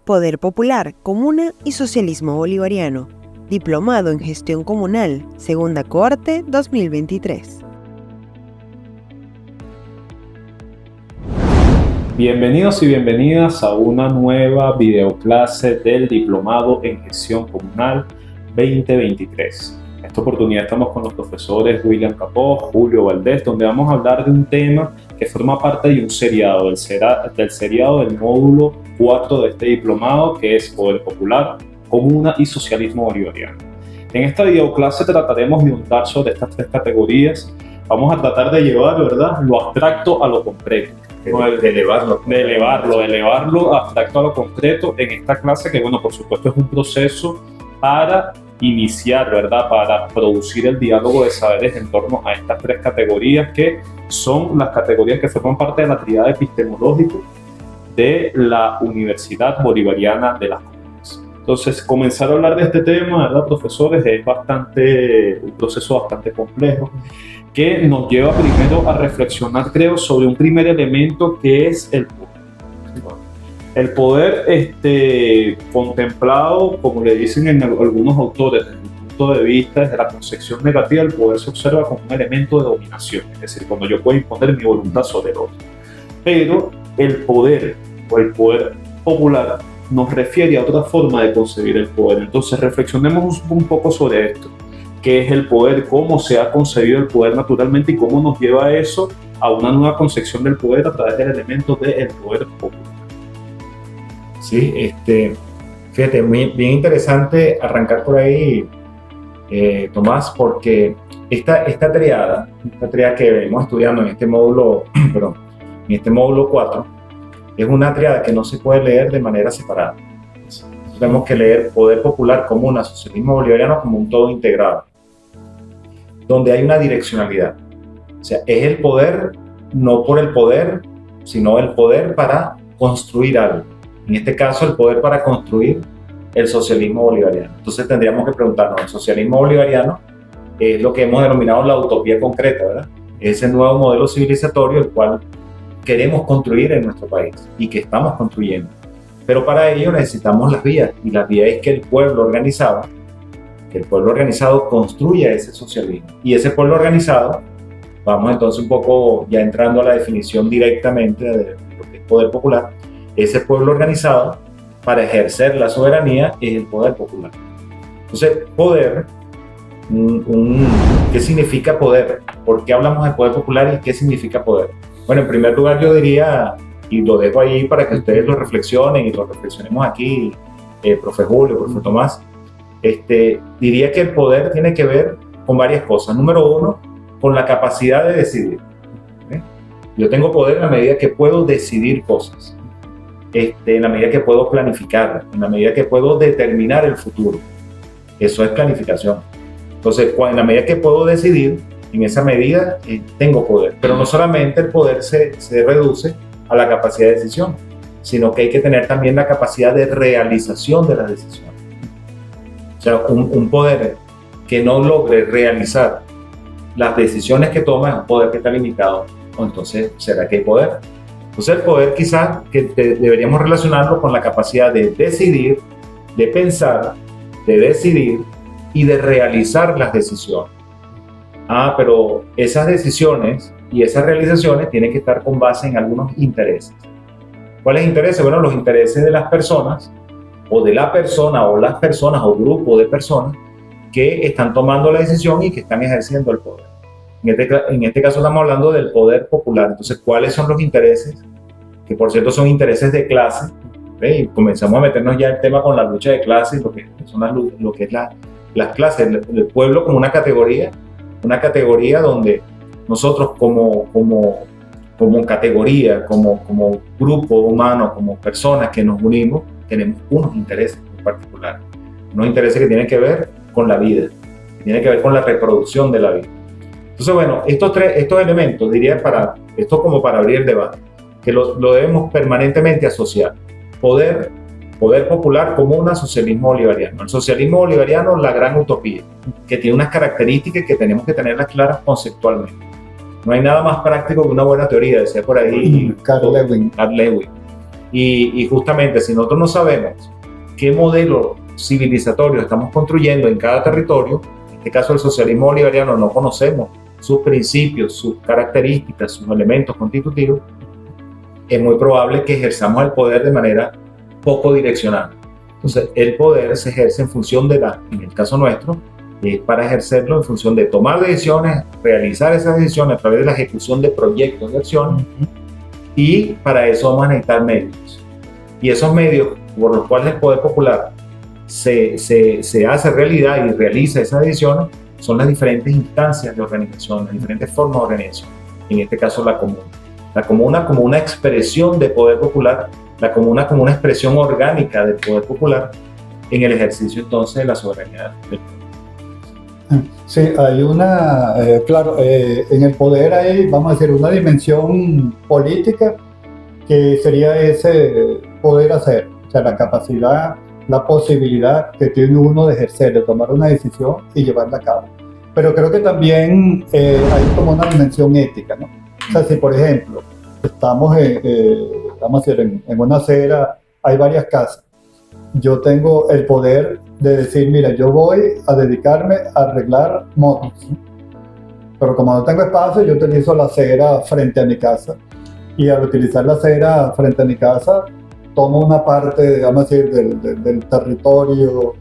Poder Popular, Comuna y Socialismo Bolivariano. Diplomado en Gestión Comunal, Segunda Cohorte 2023. Bienvenidos y bienvenidas a una nueva videoclase del Diplomado en Gestión Comunal 2023. En esta oportunidad estamos con los profesores William Capó, Julio Valdés, donde vamos a hablar de un tema que forma parte de un seriado, del seriado del módulo 4 de este diplomado, que es Poder Popular, Comuna y Socialismo Bolivariano. En esta videoclase trataremos de untar sobre estas tres categorías. Vamos a tratar de llevar, ¿verdad?, lo abstracto a lo concreto. De elevarlo abstracto a lo concreto en esta clase, que bueno, por supuesto es un proceso para iniciar, ¿verdad?, para producir el diálogo de saberes en torno a estas tres categorías, que son las categorías que forman parte de la tríada epistemológica de la Universidad Bolivariana de las Comunas. Entonces, comenzar a hablar de este tema, ¿verdad, profesores? Es un proceso bastante complejo, que nos lleva primero a reflexionar, creo, sobre un primer elemento, que es el poder. El poder contemplado, como le dicen en algunos autores, desde mi punto de vista, desde la concepción negativa, el poder se observa como un elemento de dominación, es decir, cuando yo puedo imponer mi voluntad sobre el otro. Pero el poder, o el poder popular, nos refiere a otra forma de concebir el poder. Entonces, reflexionemos un poco sobre esto. ¿Qué es el poder? ¿Cómo se ha concebido el poder naturalmente? ¿Y cómo nos lleva eso a una nueva concepción del poder a través del elemento del poder popular? Sí, fíjate, bien interesante arrancar por ahí, Tomás, porque esta triada que venimos estudiando en este módulo, en este módulo 4, es una triada que no se puede leer de manera separada. Tenemos que leer Poder Popular, Comuna, Socialismo Bolivariano como un todo integrado, donde hay una direccionalidad. O sea, es el poder, no por el poder, sino el poder para construir algo. En este caso, el poder para construir el socialismo bolivariano. Entonces tendríamos que preguntarnos, ¿el socialismo bolivariano es lo que hemos denominado la utopía concreta, ¿verdad? Ese nuevo modelo civilizatorio el cual queremos construir en nuestro país y que estamos construyendo. Pero para ello necesitamos las vías, y las vías es que el pueblo organizado construya ese socialismo. Y ese pueblo organizado, vamos entonces un poco ya entrando a la definición directamente de lo que es poder popular. Ese pueblo organizado, para ejercer la soberanía, es el poder popular. Entonces, poder, ¿qué significa poder? ¿Por qué hablamos de poder popular y qué significa poder? Bueno, en primer lugar yo diría, y lo dejo ahí para que ustedes lo reflexionen y lo reflexionemos aquí, profe Julio, profe Tomás, diría que el poder tiene que ver con varias cosas. Número uno, con la capacidad de decidir. Yo tengo poder en la medida que puedo decidir cosas. En la medida que puedo planificar, en la medida que puedo determinar el futuro. Eso es planificación. Entonces, en la medida que puedo decidir, en esa medida tengo poder. Pero no solamente el poder se reduce a la capacidad de decisión, sino que hay que tener también la capacidad de realización de las decisiones. O sea, un poder que no logre realizar las decisiones que toma es un poder que está limitado. O entonces, ¿será que hay poder? Entonces el poder quizás que deberíamos relacionarlo con la capacidad de decidir, de pensar, de decidir y de realizar las decisiones. Pero esas decisiones y esas realizaciones tienen que estar con base en algunos intereses. ¿Cuáles intereses? Bueno, los intereses de las personas, o de la persona, o las personas, o grupo de personas que están tomando la decisión y que están ejerciendo el poder. En este caso estamos hablando del poder popular. Entonces, ¿cuáles son los intereses? Que por cierto son intereses de clase. Y comenzamos a meternos ya en el tema con la lucha de clases, lo que es las clases, el pueblo como una categoría donde nosotros como categoría, como grupo humano, como personas que nos unimos, tenemos unos intereses en particular. Unos intereses que tienen que ver con la vida, que tienen que ver con la reproducción de la vida. Entonces, bueno, estos elementos, diría, esto como para abrir el debate, que lo debemos permanentemente asociar. Poder popular, comuna, socialismo bolivariano. El socialismo bolivariano, la gran utopía, que tiene unas características que tenemos que tenerlas claras conceptualmente. No hay nada más práctico que una buena teoría, decía por ahí Carl Lewin. Y justamente si nosotros no sabemos qué modelo civilizatorio estamos construyendo en cada territorio, en este caso el socialismo bolivariano, no conocemos sus principios, sus características, sus elementos constitutivos, es muy probable que ejerzamos el poder de manera poco direccionada. Entonces, el poder se ejerce en función de en el caso nuestro, para ejercerlo en función de tomar decisiones, realizar esas decisiones a través de la ejecución de proyectos de acción, y para eso vamos a necesitar medios. Y esos medios por los cuales el poder popular se hace realidad y realiza esas decisiones son las diferentes instancias de organización, las diferentes formas de organización. En este caso, la comuna. La comuna como una expresión de poder popular, la comuna como una expresión orgánica del poder popular en el ejercicio entonces de la soberanía del poder. Sí, hay una, claro, en el poder hay, vamos a decir, una dimensión política que sería ese poder hacer, o sea, la capacidad, la posibilidad que tiene uno de ejercer, de tomar una decisión y llevarla a cabo. Pero creo que también hay como una dimensión ética, ¿no? O sea, si por ejemplo estamos vamos a decir, en una acera, hay varias casas, yo tengo el poder de decir, mira, yo voy a dedicarme a arreglar motos, pero como no tengo espacio, yo utilizo la acera frente a mi casa, y al utilizar la acera frente a mi casa, tomo una parte, digamos así, del territorio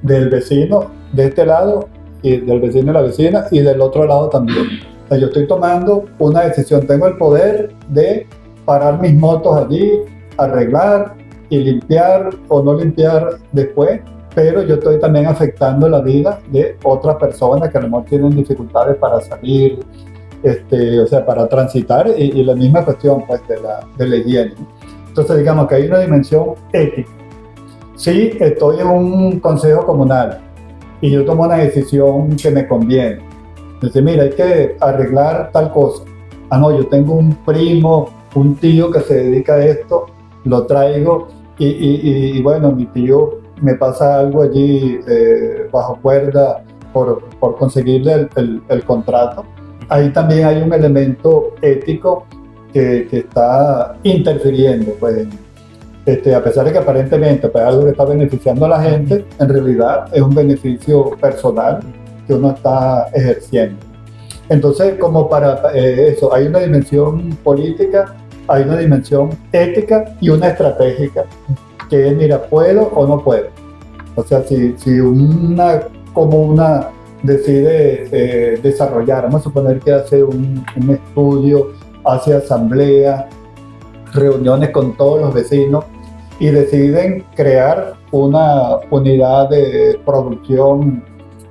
del vecino, de este lado, y del vecino y la vecina, y del otro lado también. O sea, yo estoy tomando una decisión, tengo el poder de parar mis motos allí, arreglar y limpiar o no limpiar después, pero yo estoy también afectando la vida de otras personas que a lo mejor tienen dificultades para salir, o sea, para transitar, y la misma cuestión pues, de la higiene. Entonces, digamos que hay una dimensión ética. Si estoy en un consejo comunal y yo tomo una decisión que me conviene, dice, mira, hay que arreglar tal cosa. Ah, no, yo tengo un primo, un tío que se dedica a esto, lo traigo y bueno, mi tío me pasa algo allí bajo cuerda por conseguirle el contrato. Ahí también hay un elemento ético que está interfiriendo, pues, a pesar de que aparentemente pues, algo que está beneficiando a la gente, en realidad es un beneficio personal que uno está ejerciendo. Entonces, como para eso, hay una dimensión política, hay una dimensión ética y una estratégica, que es, mira, ¿puedo o no puedo? O sea, si una comuna decide desarrollar, vamos a suponer que hace un estudio, hace asamblea, reuniones con todos los vecinos y deciden crear una unidad de producción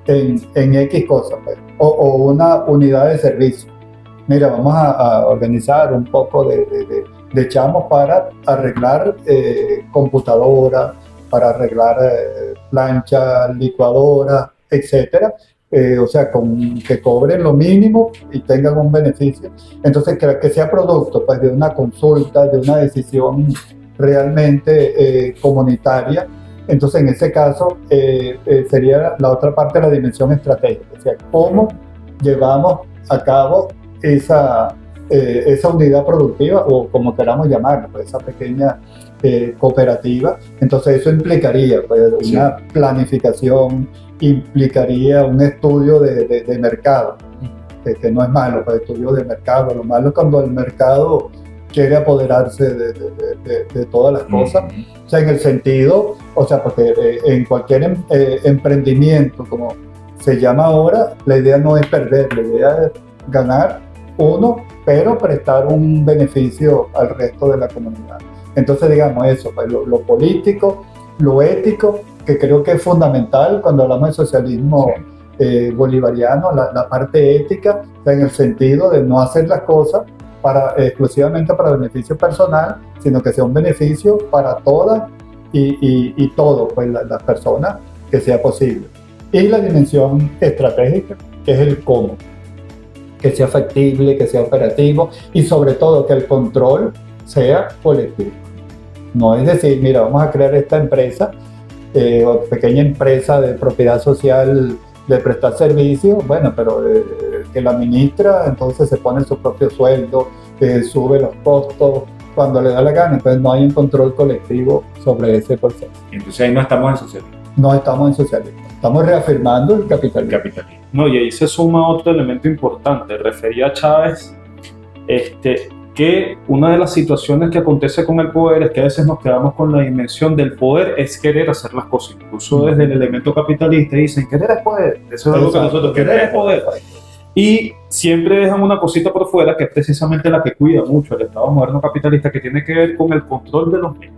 en X cosas, pues, o una unidad de servicio. Mira, vamos a organizar un poco de chamos para arreglar computadoras, para arreglar planchas, licuadoras, etcétera. O sea, que cobren lo mínimo y tengan un beneficio. Entonces, que sea producto pues, de una consulta, de una decisión realmente comunitaria. Entonces, en ese caso, sería la otra parte de la dimensión estratégica. O sea, cómo llevamos a cabo esa unidad productiva, o como queramos llamarla, pues, esa pequeña cooperativa. Entonces, eso implicaría pues, una planificación, implicaría un estudio de mercado, que no es malo, pues, estudio de mercado. Lo malo es cuando el mercado quiere apoderarse de todas las cosas, o sea, en el sentido, o sea, porque en cualquier emprendimiento, como se llama ahora, la idea no es perder, la idea es ganar uno, pero prestar un beneficio al resto de la comunidad. Entonces, digamos eso, pues, lo político, lo ético, que creo que es fundamental cuando hablamos de socialismo bolivariano, la parte ética, o sea, en el sentido de no hacer las cosas exclusivamente para beneficio personal, sino que sea un beneficio para todas y todos, pues, las personas, que sea posible. Y la dimensión estratégica, que es el cómo, que sea factible, que sea operativo y sobre todo que el control sea colectivo. No es decir, mira, vamos a crear esta empresa, o pequeña empresa de propiedad social de prestar servicios, bueno, pero que la administra, entonces se pone su propio sueldo, sube los costos, cuando le da la gana, entonces no hay un control colectivo sobre ese proceso. Entonces ahí no estamos en socialismo. No estamos en socialismo, estamos reafirmando el capitalismo. No, y ahí se suma otro elemento importante. Refería a Chávez que una de las situaciones que acontece con el poder es que a veces nos quedamos con la dimensión del poder es querer hacer las cosas. Incluso desde el elemento capitalista dicen, querer es poder. Eso es algo que nosotros, querer es poder. Y siempre dejan una cosita por fuera que es precisamente la que cuida mucho el Estado moderno capitalista, que tiene que ver con el control de los medios.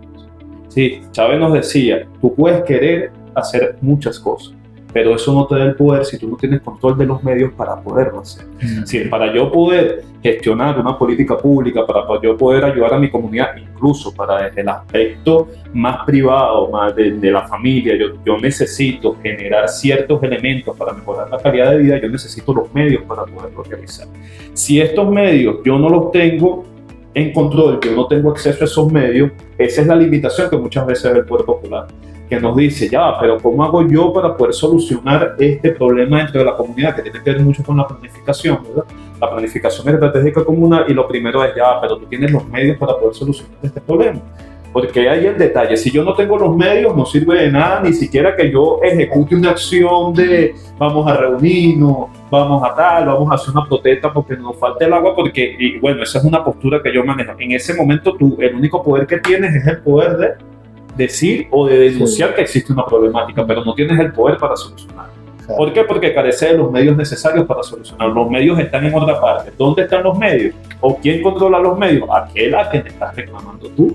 Sí, Chávez nos decía, tú puedes querer hacer muchas cosas, pero eso no te da el poder si tú no tienes control de los medios para poderlo hacer. Si para yo poder gestionar una política pública, para yo poder ayudar a mi comunidad, incluso para desde el aspecto más privado, más de la familia, yo necesito generar ciertos elementos para mejorar la calidad de vida, yo necesito los medios para poderlo realizar. Si estos medios yo no los tengo en control, yo no tengo acceso a esos medios, esa es la limitación que muchas veces ve el poder popular, que nos dice, ya, pero ¿cómo hago yo para poder solucionar este problema dentro de la comunidad? Que tiene que ver mucho con la planificación, ¿verdad? La planificación estratégica comunal, y lo primero es, ya, pero tú tienes los medios para poder solucionar este problema. Porque ahí el detalle, si yo no tengo los medios, no sirve de nada, ni siquiera que yo ejecute una acción de vamos a reunirnos, vamos a tal, vamos a hacer una protesta porque nos falta el agua, porque, y bueno, esa es una postura que yo manejo. En ese momento tú, el único poder que tienes es el poder de decir o de denunciar que existe una problemática, pero no tienes el poder para solucionarla. ¿Por qué? Porque carece de los medios necesarios para solucionar. Los medios están en otra parte. ¿Dónde están los medios? ¿O quién controla los medios? Aquel a quien te estás reclamando tú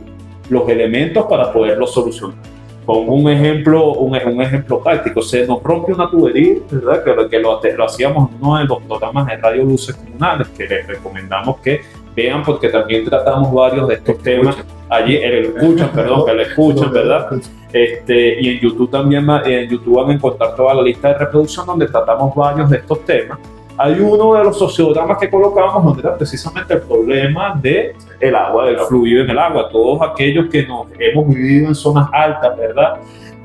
los elementos para poderlo solucionar. Pongo un ejemplo práctico. Se nos rompe una tubería, ¿verdad? Que lo hacíamos en uno de los programas de Radio Luces Comunales, que les recomendamos que vean, porque también tratamos varios de estos temas. Allí, que lo escuchan, ¿verdad? Y en YouTube también, en YouTube van a encontrar toda la lista de reproducción donde tratamos varios de estos temas. Hay uno de los sociodramas que colocamos donde era precisamente el problema del agua, del fluido en el agua. Todos aquellos que nos hemos vivido en zonas altas, ¿verdad?,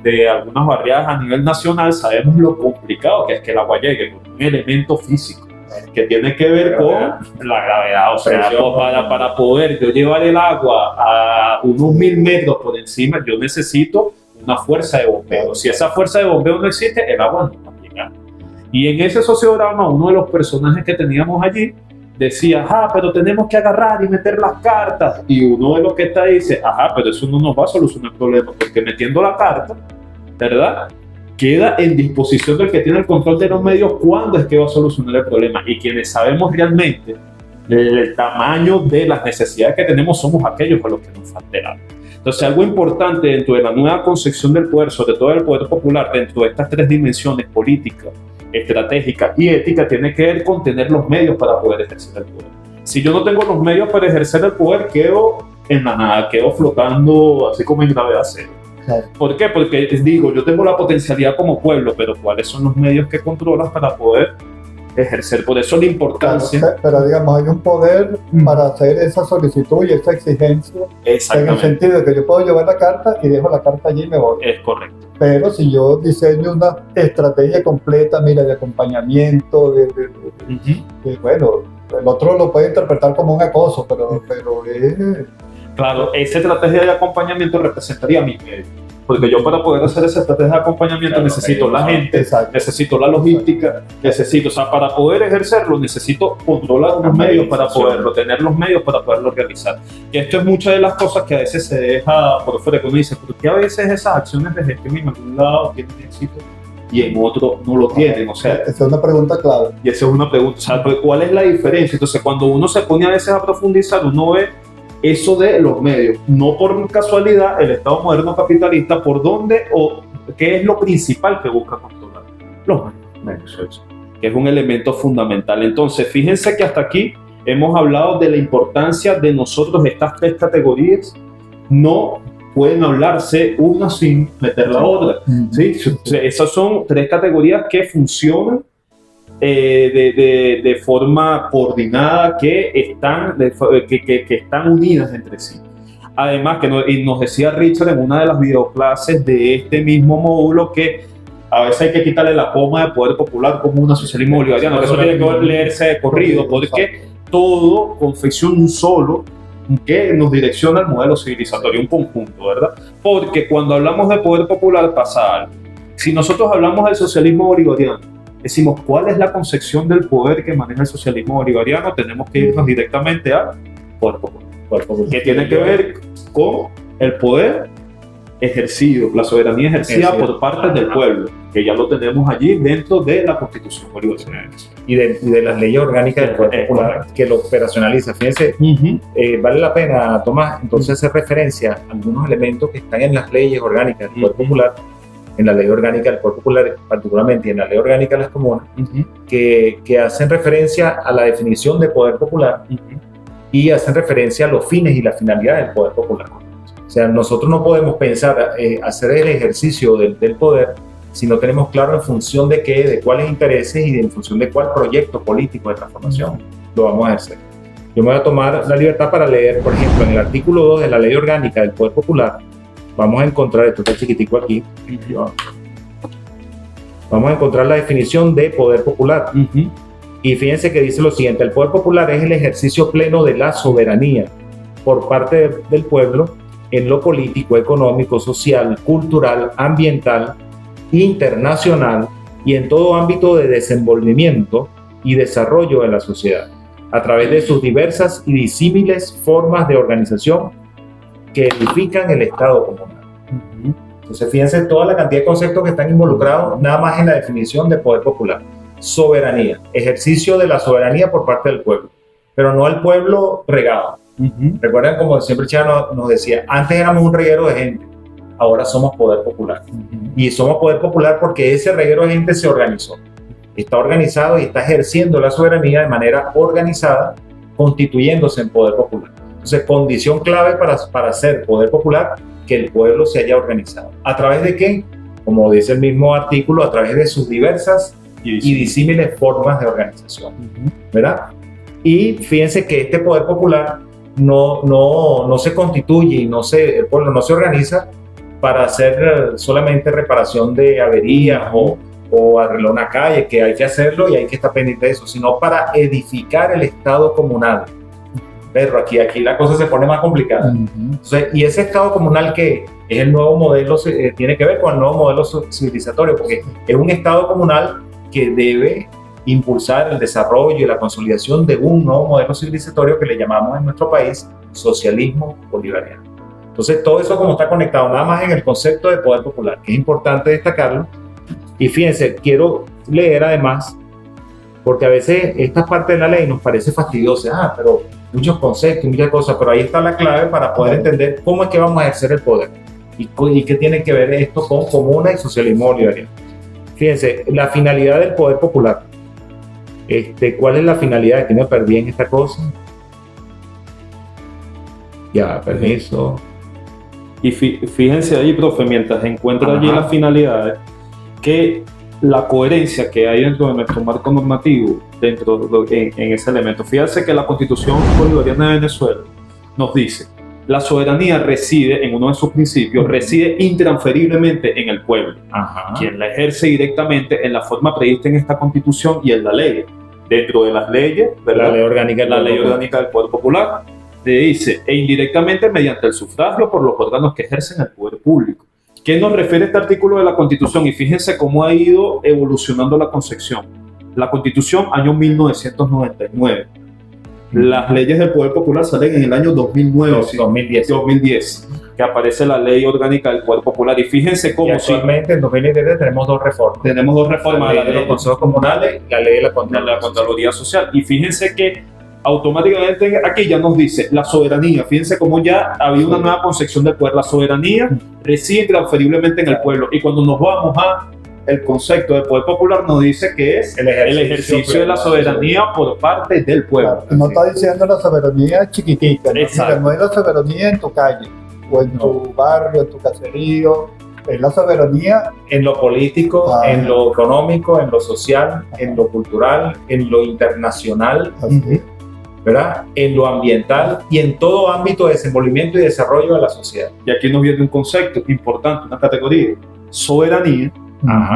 de algunas barriadas a nivel nacional, sabemos lo complicado que es que el agua llegue, con un elemento físico que tiene que ver con la gravedad. O sea, para poder yo llevar el agua a unos 1000 metros por encima, yo necesito una fuerza de bombeo. Si esa fuerza de bombeo no existe, el agua no va a llegar. Y en ese sociograma, uno de los personajes que teníamos allí decía, pero tenemos que agarrar y meter las cartas. Y uno de los que está ahí dice, pero eso no nos va a solucionar el problema, porque metiendo la carta, ¿verdad?, queda en disposición del que tiene el control de los medios cuándo es que va a solucionar el problema. Y quienes sabemos realmente el tamaño de las necesidades que tenemos somos aquellos a los que nos falta el agua. Entonces, algo importante dentro de la nueva concepción del poder, sobre todo del poder popular, dentro de estas tres dimensiones, política, estratégica y ética, tiene que ver con tener los medios para poder ejercer el poder. Si yo no tengo los medios para ejercer el poder, quedo en la nada, quedo flotando así como en gravedad cero. ¿Por qué? Porque digo, yo tengo la potencialidad como pueblo, pero ¿cuáles son los medios que controlas para poder ejercer? Por eso la importancia. Pero digamos, hay un poder para hacer esa solicitud y esa exigencia, en el sentido de que yo puedo llevar la carta y dejo la carta allí y me voy. Es correcto. Pero si yo diseño una estrategia completa, mira, de acompañamiento, bueno, el otro lo puede interpretar como un acoso, pero es... Claro, esa estrategia de acompañamiento representaría mi medio. Porque yo, para poder hacer esa estrategia de acompañamiento, necesito la gente, necesito la logística, o sea, para poder ejercerlo necesito controlar unos medios para poderlo, tener los medios para poderlo realizar. Y esto es muchas de las cosas que a veces se deja por fuera, que uno dice, ¿por qué a veces esas acciones de gestión en algún lado tienen éxito y en otro no lo tienen? O sea, esa es una pregunta clave. Y esa es una pregunta, o sea, ¿cuál es la diferencia? Entonces, cuando uno se pone a veces a profundizar, uno ve eso de los medios, no por casualidad el Estado moderno capitalista, por dónde o qué es lo principal que busca controlar, los medios, que es un elemento fundamental. Entonces, fíjense que hasta aquí hemos hablado de la importancia de nosotros. Estas tres categorías no pueden hablarse una sin meter la otra, ¿sí? Esas son tres categorías que funcionan de forma coordinada, que están unidas entre sí. Además, y nos decía Richard en una de las videoclases de este mismo módulo, que a veces hay que quitarle la coma de poder popular, común, socialismo bolivariano. Eso tiene que leerse de corrido, porque todo confecciona un solo que nos direcciona al modelo civilizatorio, un conjunto, ¿verdad? Porque cuando hablamos de poder popular pasa algo. Si nosotros hablamos del socialismo bolivariano, decimos cuál es la concepción del poder que maneja el socialismo bolivariano, tenemos que irnos directamente al poder popular, que tiene que ver con el poder ejercido, la soberanía ejercida por parte del pueblo, que ya lo tenemos allí dentro de la Constitución bolivariana. Y de las leyes orgánicas del poder popular, que lo operacionaliza. Fíjense, vale la pena, Tomás, entonces hacer referencia a algunos elementos que están en las leyes orgánicas del poder popular, en la ley orgánica del poder popular particularmente, y en la ley orgánica de las comunas, que hacen referencia a la definición de poder popular y hacen referencia a los fines y la finalidad del poder popular. O sea, nosotros no podemos pensar hacer el ejercicio del poder si no tenemos claro en función de qué, de cuáles intereses y en función de cuál proyecto político de transformación lo vamos a ejercer. Yo me voy a tomar la libertad para leer, por ejemplo, en el artículo 2 de la Ley Orgánica del Poder Popular, vamos a encontrar, esto está chiquitico aquí, vamos a encontrar la definición de poder popular. Y fíjense que dice lo siguiente: el poder popular es el ejercicio pleno de la soberanía por parte del pueblo en lo político, económico, social, cultural, ambiental, internacional y en todo ámbito de desenvolvimiento y desarrollo de la sociedad, a través de sus diversas y disímiles formas de organización que edifican el Estado comunal. Entonces, fíjense toda la cantidad de conceptos que están involucrados nada más en la definición de poder popular. Soberanía, ejercicio de la soberanía por parte del pueblo, pero no el pueblo regado. Recuerden, como siempre Chano nos decía, antes éramos un reguero de gente, ahora somos poder popular. Y somos poder popular porque ese reguero de gente se organizó. Está organizado y está ejerciendo la soberanía de manera organizada, constituyéndose en poder popular. Entonces, condición clave para ser poder popular, que el pueblo se haya organizado. ¿A través de qué? Como dice el mismo artículo, a través de sus diversas y disímiles formas de organización. ¿Verdad? Y fíjense que este poder popular no se constituye y el pueblo no se organiza para hacer solamente reparación de averías o arreglar una calle, que hay que hacerlo y hay que estar pendiente de eso, sino para edificar el Estado comunal. Pero aquí la cosa se pone más complicada. Entonces, y ese Estado comunal que es el nuevo modelo, tiene que ver con el nuevo modelo civilizatorio, porque es un Estado comunal que debe impulsar el desarrollo y la consolidación de un nuevo modelo civilizatorio que le llamamos en nuestro país socialismo bolivariano. Entonces, todo eso como está conectado nada más en el concepto de poder popular, que es importante destacarlo. Y fíjense, quiero leer además, porque a veces esta parte de la ley nos parece fastidiosa, pero muchos conceptos, muchas cosas, pero ahí está la clave para poder entender cómo es que vamos a ejercer el poder y qué tiene que ver esto con comuna y socialismo bolivariano. Fíjense, la finalidad del poder popular. ¿Cuál es la finalidad? Que me perdí en esta cosa. Ya, permiso. Y fíjense ahí, profe, mientras encuentra allí las finalidades, que la coherencia que hay dentro de nuestro marco normativo, en ese elemento. Fíjense que la Constitución Bolivariana de Venezuela nos dice: la soberanía reside, en uno de sus principios, reside intransferiblemente en el pueblo, quien la ejerce directamente en la forma prevista en esta Constitución y en la ley. Dentro de las leyes, ¿verdad? La ley orgánica del Poder Popular, le dice, e indirectamente mediante el sufragio por los órganos que ejercen el poder público. ¿Qué nos refiere este artículo de la Constitución? Y fíjense cómo ha ido evolucionando la concepción. La Constitución, año 1999. Las leyes del Poder Popular salen en el año 2010, que aparece la Ley Orgánica del Poder Popular. Y fíjense cómo... Y actualmente, en 2017, tenemos dos reformas. Tenemos dos reformas. La ley de los consejos comunales y la ley de la Contraloría Social. Y fíjense que automáticamente aquí ya nos dice la soberanía. Fíjense cómo ya había una nueva concepción del poder. La soberanía reside intransferiblemente en el pueblo. Y cuando nos vamos a el concepto de poder popular, nos dice que es el ejercicio de la soberanía por parte del pueblo. Claro, no está diciendo la soberanía chiquitita, no es la soberanía en tu calle o en tu barrio, en tu caserío. Es la soberanía en lo político, en lo económico, en lo social, en lo cultural, en lo internacional, ¿verdad? En lo ambiental y en todo ámbito de desenvolvimiento y desarrollo de la sociedad. Y aquí nos viene un concepto importante, una categoría: soberanía.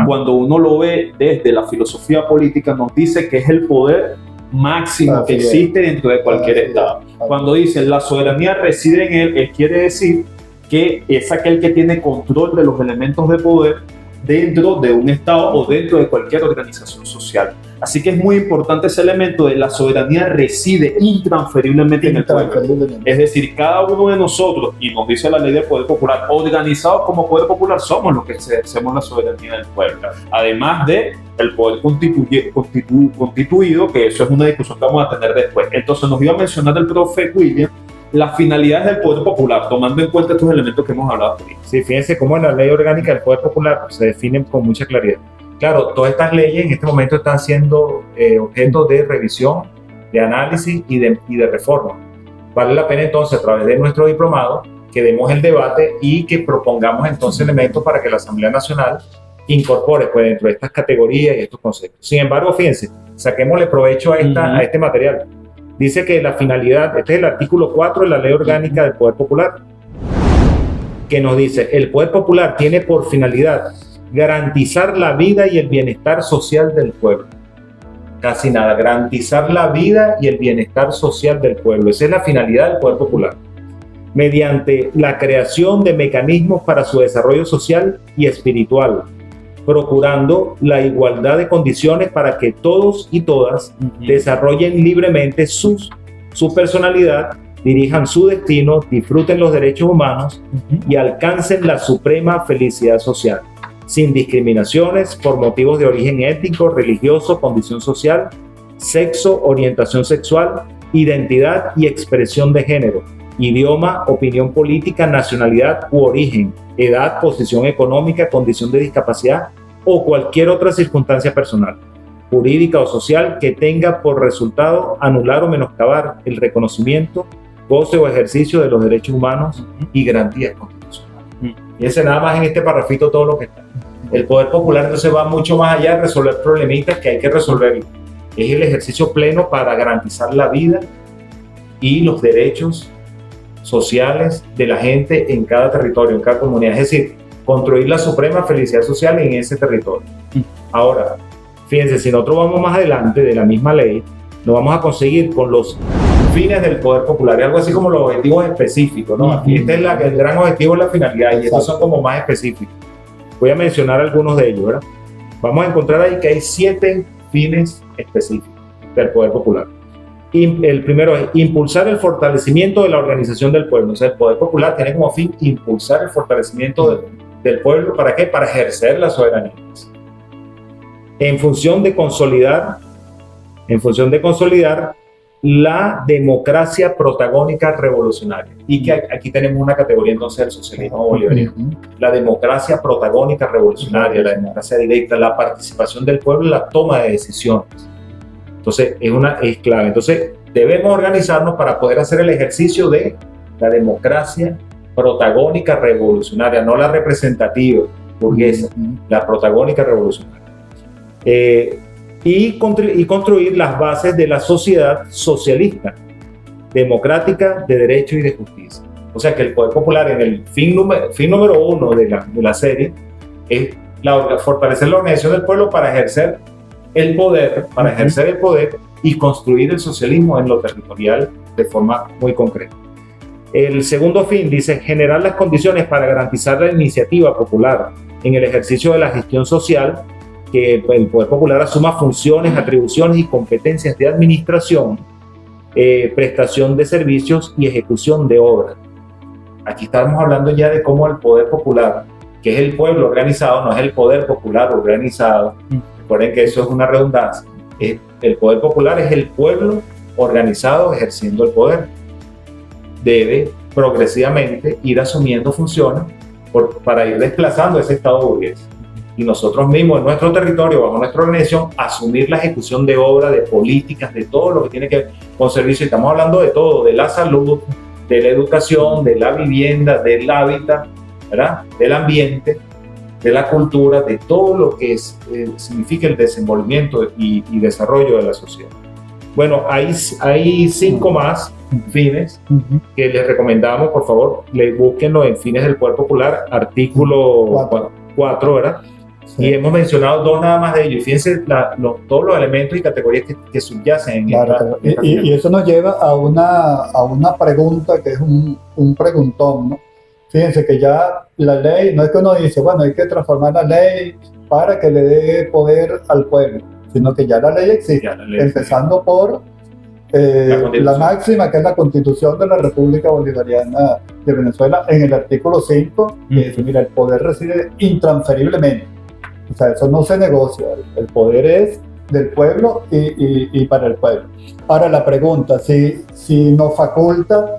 Cuando uno lo ve desde la filosofía política, nos dice que es el poder máximo que existe dentro de cualquier Estado. Cuando dicen la soberanía reside en él quiere decir que es aquel que tiene control de los elementos de poder dentro de un Estado o dentro de cualquier organización social. Así que es muy importante ese elemento de la soberanía reside intransferiblemente en el pueblo. Es decir, cada uno de nosotros, y nos dice la ley del poder popular, organizados como poder popular, somos los que ejercemos la soberanía del pueblo. Además de el poder constituido, que eso es una discusión que vamos a tener después. Entonces nos iba a mencionar el profe William las finalidades del poder popular, tomando en cuenta estos elementos que hemos hablado aquí. Sí, fíjense cómo en la ley orgánica del poder popular se definen con mucha claridad. Claro, todas estas leyes en este momento están siendo objeto de revisión, de análisis y de reforma. Vale la pena entonces, a través de nuestro diplomado, que demos el debate y que propongamos entonces elementos para que la Asamblea Nacional incorpore pues, dentro de estas categorías y estos conceptos. Sin embargo, fíjense, saquémosle provecho a este material. Dice que la finalidad, este es el artículo 4 de la Ley Orgánica del Poder Popular, que nos dice, el Poder Popular tiene por finalidad garantizar la vida y el bienestar social del pueblo. Casi nada, garantizar la vida y el bienestar social del pueblo. Esa es la finalidad del Poder Popular. Mediante la creación de mecanismos para su desarrollo social y espiritual, procurando la igualdad de condiciones para que todos y todas desarrollen libremente su personalidad, dirijan su destino, disfruten los derechos humanos y alcancen la suprema felicidad social, sin discriminaciones por motivos de origen étnico, religioso, condición social, sexo, orientación sexual, identidad y expresión de género, idioma, opinión política, nacionalidad u origen, edad, posición económica, condición de discapacidad o cualquier otra circunstancia personal, jurídica o social que tenga por resultado anular o menoscabar el reconocimiento, goce o ejercicio de los derechos humanos y garantías constitucionales. Y ese nada más en este parrafito todo lo que está. El poder popular entonces va mucho más allá de resolver problemitas que hay que resolver. Es el ejercicio pleno para garantizar la vida y los derechos sociales de la gente en cada territorio, en cada comunidad. Es decir, construir la suprema felicidad social en ese territorio. Ahora, fíjense, si nosotros vamos más adelante de la misma ley, lo vamos a conseguir con los fines del poder popular, algo así como los objetivos específicos, ¿no? Aquí este es el gran objetivo, la finalidad, y estos son como más específicos. Voy a mencionar algunos de ellos, ¿verdad? Vamos a encontrar ahí que hay 7 fines específicos del poder popular. El primero es impulsar el fortalecimiento de la organización del pueblo. O sea, el poder popular tiene como fin impulsar el fortalecimiento del pueblo. ¿Para qué? Para ejercer la soberanía. En función de consolidar la democracia protagónica revolucionaria. Y que aquí tenemos una categoría entonces del socialismo bolivariano. La democracia protagónica revolucionaria, la democracia directa, la participación del pueblo en la toma de decisiones. Entonces, es clave. Entonces, debemos organizarnos para poder hacer el ejercicio de la democracia protagónica revolucionaria, no la representativa burguesa, la protagónica revolucionaria. Y construir las bases de la sociedad socialista, democrática, de derecho y de justicia. O sea que el poder popular en el fin número 1 de la serie es fortalecer la organización del pueblo para ejercer el poder, y construir el socialismo en lo territorial de forma muy concreta. El segundo fin dice generar las condiciones para garantizar la iniciativa popular en el ejercicio de la gestión social, que el poder popular asuma funciones, atribuciones y competencias de administración, prestación de servicios y ejecución de obras. Aquí estamos hablando ya de cómo el poder popular, que es el pueblo organizado, no es el poder popular organizado. Recuerden que eso es una redundancia. El poder popular es el pueblo organizado ejerciendo el poder. Debe progresivamente ir asumiendo funciones para ir desplazando ese estado burgués. Y nosotros mismos en nuestro territorio, bajo nuestra organización, asumir la ejecución de obras, de políticas, de todo lo que tiene que ver con servicios. Estamos hablando de todo, de la salud, de la educación, de la vivienda, del hábitat, ¿verdad? Del ambiente, de la cultura, de todo lo que significa el desenvolvimiento y desarrollo de la sociedad. Bueno, hay 5 más fines que les recomendamos, por favor, búsquenlo en Fines del Poder Popular, artículo 4, ¿verdad? Sí. Y hemos mencionado dos nada más de ellos. Fíjense todos los elementos y categorías que subyacen en Claro, esta y eso nos lleva a una pregunta que es un preguntón, ¿no? Fíjense que ya la ley, no es que uno dice, bueno, hay que transformar la ley para que le dé poder al pueblo, sino que ya la ley existe, Ya la ley empezando por la máxima, que es la Constitución de la República Bolivariana de Venezuela, en el artículo 5, que dice, mira, el poder reside intransferiblemente. O sea, eso no se negocia, el poder es del pueblo y para el pueblo. Ahora la pregunta, si nos faculta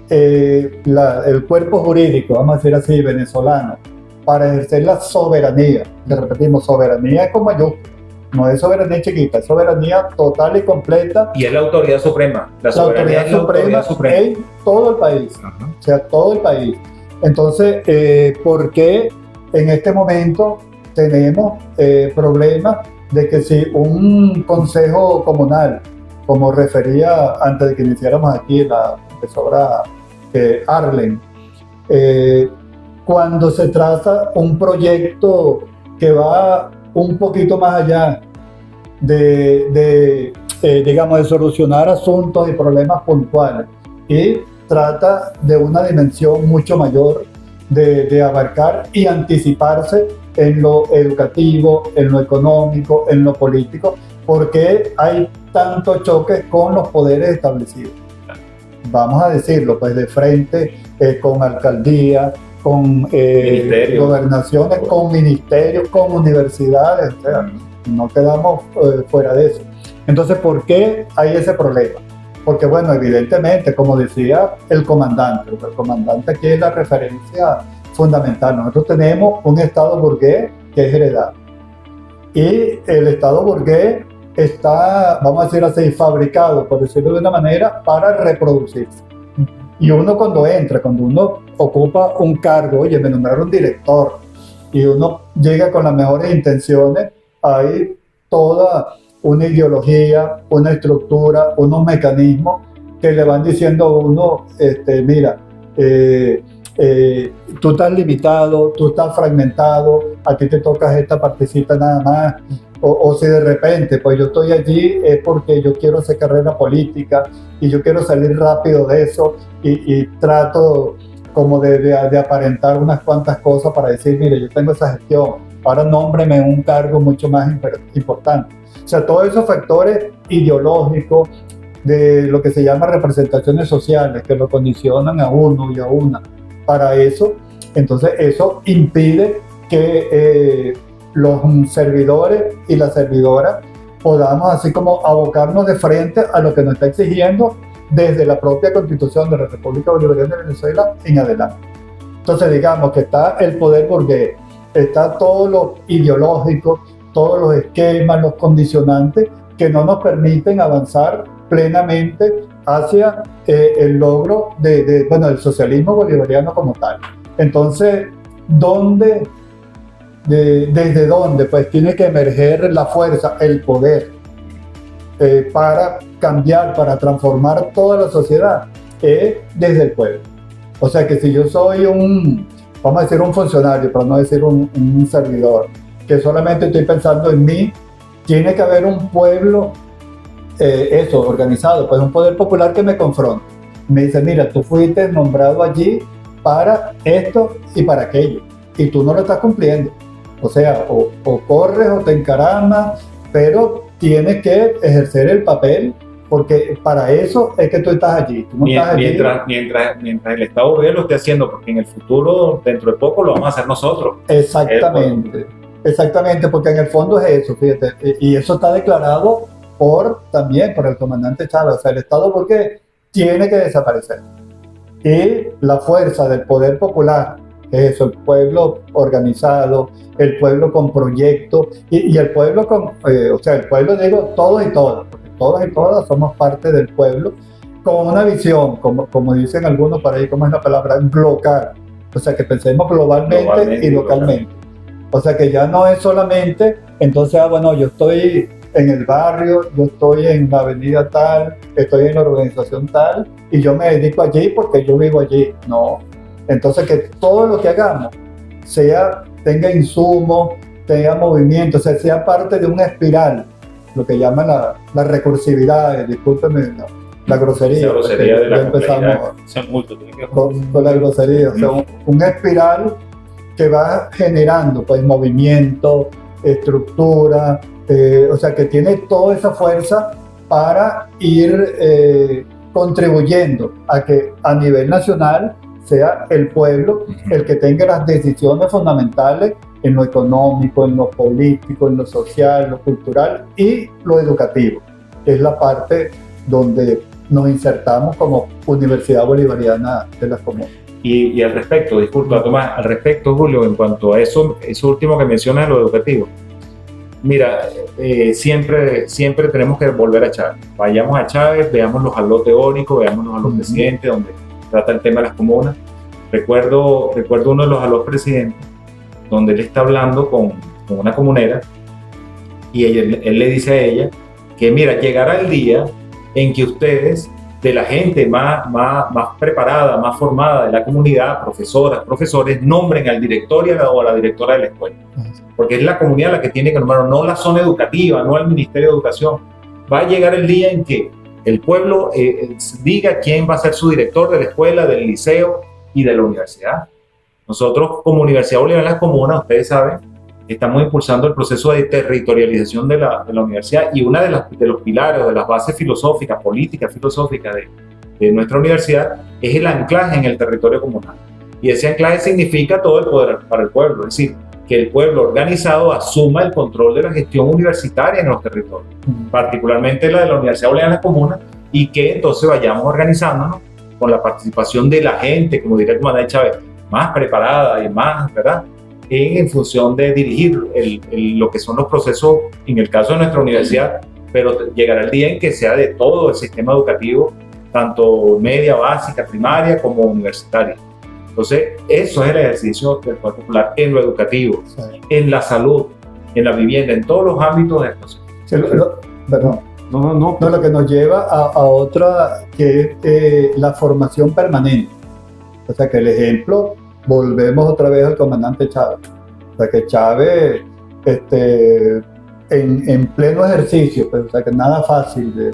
el cuerpo jurídico, vamos a decir así, venezolano, para ejercer la soberanía, que repetimos, soberanía es con mayúsculas, no es soberanía chiquita, es soberanía total y completa. Y es la autoridad suprema. La soberanía es la autoridad suprema en todo el país. Ajá. O sea, todo el país. Entonces, ¿por qué en este momento tenemos problemas de que si un consejo comunal, como refería antes de que iniciáramos aquí la profesora Arlen, cuando se trata un proyecto que va un poquito más allá digamos, de solucionar asuntos y problemas puntuales y trata de una dimensión mucho mayor de abarcar y anticiparse en lo educativo, en lo económico, en lo político, porque hay tanto choque con los poderes establecidos. Vamos a decirlo, pues de frente, con alcaldía, con gobernaciones, con ministerios, con universidades, o sea, no quedamos fuera de eso. Entonces, ¿por qué hay ese problema? Porque, bueno, evidentemente, como decía el comandante aquí es la referencia fundamental. Nosotros tenemos un Estado burgués que es heredado. Y el Estado burgués está, vamos a decir así, fabricado, por decirlo de una manera, para reproducirse. Y uno cuando uno ocupa un cargo, oye, me nombraron director, y uno llega con las mejores intenciones, hay toda una ideología, una estructura, unos mecanismos que le van diciendo a uno, mira, tú estás limitado, tú estás fragmentado, a ti te tocas esta partecita nada más, o si de repente, pues yo estoy allí es porque yo quiero hacer carrera política y yo quiero salir rápido de eso y trato como de aparentar unas cuantas cosas para decir, mire, yo tengo esa gestión, ahora nómbreme un cargo mucho más importante. O sea, todos esos factores ideológicos de lo que se llama representaciones sociales que lo condicionan a uno y a una para eso, entonces eso impide que los servidores y las servidoras podamos así como abocarnos de frente a lo que nos está exigiendo desde la propia Constitución de la República Bolivariana de Venezuela en adelante. Entonces digamos que está el poder burgués, está todo lo ideológico, todos los esquemas, los condicionantes que no nos permiten avanzar plenamente hacia el logro del socialismo bolivariano como tal. Entonces, ¿desde dónde? Pues tiene que emerger la fuerza, el poder, para cambiar, para transformar toda la sociedad, desde el pueblo. O sea que si yo soy vamos a decir un funcionario, para no decir un servidor, que solamente estoy pensando en mí, tiene que haber un pueblo organizado, pues un poder popular que me confronte. Me dice, mira, tú fuiste nombrado allí para esto y para aquello, y tú no lo estás cumpliendo. O sea, o corres o te encaramas, pero tienes que ejercer el papel, porque para eso es que tú estás allí. Tú no estás allí. Mientras el Estado burgués lo esté haciendo, porque en el futuro, dentro de poco, lo vamos a hacer nosotros. Exactamente, porque en el fondo es eso, fíjate, y eso está declarado también por el comandante Chávez. O sea, el Estado burgués tiene que desaparecer. Y la fuerza del poder popular, que es eso, el pueblo organizado, el pueblo con proyectos, y el pueblo el pueblo, digo, todos y todas, porque todos y todas somos parte del pueblo, con una visión, como dicen algunos por ahí, como es la palabra, global. O sea, que pensemos globalmente y localmente. O sea, que ya no es solamente, entonces, bueno, yo estoy en el barrio, yo estoy en la avenida tal, estoy en la organización tal, y yo me dedico allí porque yo vivo allí. No. Entonces, que todo lo que hagamos tenga insumos, tenga movimiento, o sea, sea parte de una espiral, lo que llaman la recursividad, discúlpeme la grosería. La grosería de la empezamos con la grosería, o sea, una espiral que va generando pues movimiento, estructura, o sea, que tiene toda esa fuerza para ir contribuyendo a que a nivel nacional sea el pueblo el que tenga las decisiones fundamentales en lo económico, en lo político, en lo social, lo cultural y lo educativo, que es la parte donde nos insertamos como Universidad Bolivariana de las Comunas. Y al respecto, disculpa Tomás, al respecto Julio, en cuanto a eso último que mencionas, lo educativo, mira, siempre tenemos que volver a Chávez. Vayamos a Chávez, veamos los halos teóricos, veamos los halos presidentes, donde trata el tema de las comunas. Recuerdo uno de los halos presidentes, donde él está hablando con una comunera y él le dice a ella que mira, llegará el día en que ustedes, de la gente más preparada, más formada de la comunidad, profesoras, profesores, nombren al director o a la directora de la escuela. Porque es la comunidad la que tiene que nombrar, no la zona educativa, no el Ministerio de Educación. Va a llegar el día en que el pueblo diga quién va a ser su director de la escuela, del liceo y de la universidad. Nosotros, como Universidad Bolivariana de las Comunas, ustedes saben, estamos impulsando el proceso de territorialización de la universidad, y una de los pilares, de las bases filosóficas, políticas filosóficas de nuestra universidad es el anclaje en el territorio comunal. Y ese anclaje significa todo el poder para el pueblo, es decir, que el pueblo organizado asuma el control de la gestión universitaria en los territorios, particularmente la de la Universidad Bolivariana de las Comunas, y que entonces vayamos organizándonos con la participación de la gente, como diría el comandante Chávez, más preparada y más, ¿verdad?, en función de dirigir lo que son los procesos, en el caso de nuestra universidad, pero llegará el día en que sea de todo el sistema educativo, tanto media, básica, primaria como universitaria. Entonces, eso es el ejercicio del poder popular en lo educativo, en la salud, en la vivienda, en todos los ámbitos de esto. Sí, perdón. No, lo que nos lleva a otra, que es la formación permanente. O sea, que el ejemplo, volvemos otra vez al comandante Chávez. O sea, que Chávez, en pleno ejercicio, pues, o sea, que nada fácil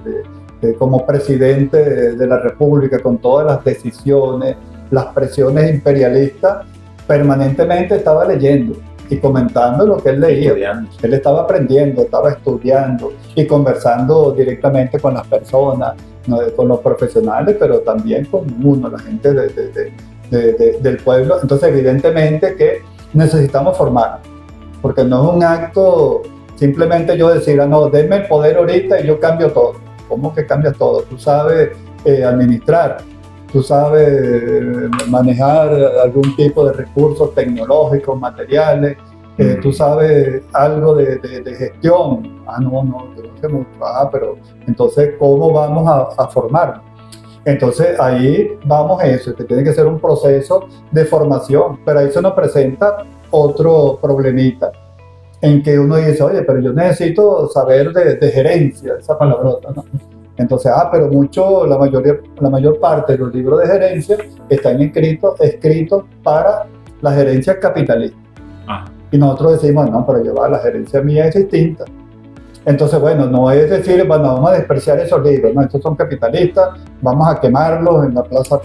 como presidente de la República, con todas las decisiones, las presiones imperialistas, permanentemente estaba leyendo y comentando lo que él leía. Él estaba aprendiendo, estaba estudiando y conversando directamente con las personas, ¿no?, con los profesionales, pero también con uno, la gente del pueblo. Entonces, evidentemente que necesitamos formar, porque no es un acto simplemente yo decir, no, denme el poder ahorita y yo cambio todo. ¿Cómo que cambias todo? Tú sabes administrar, tú sabes manejar algún tipo de recursos tecnológicos, materiales, tú sabes algo de gestión. No sé mucho. Pero entonces, ¿cómo vamos a formarnos? Entonces, ahí vamos a eso, que tiene que ser un proceso de formación, pero ahí se nos presenta otro problemita, en que uno dice, oye, pero yo necesito saber de gerencia, esa palabrota, ¿no? Entonces, pero la mayor parte de los libros de gerencia están escritos para la gerencia capitalista. Y nosotros decimos, no, pero la gerencia mía es distinta. Entonces, bueno, no es decir, bueno, vamos a despreciar esos libros, no, estos son capitalistas, vamos a quemarlos en la plaza.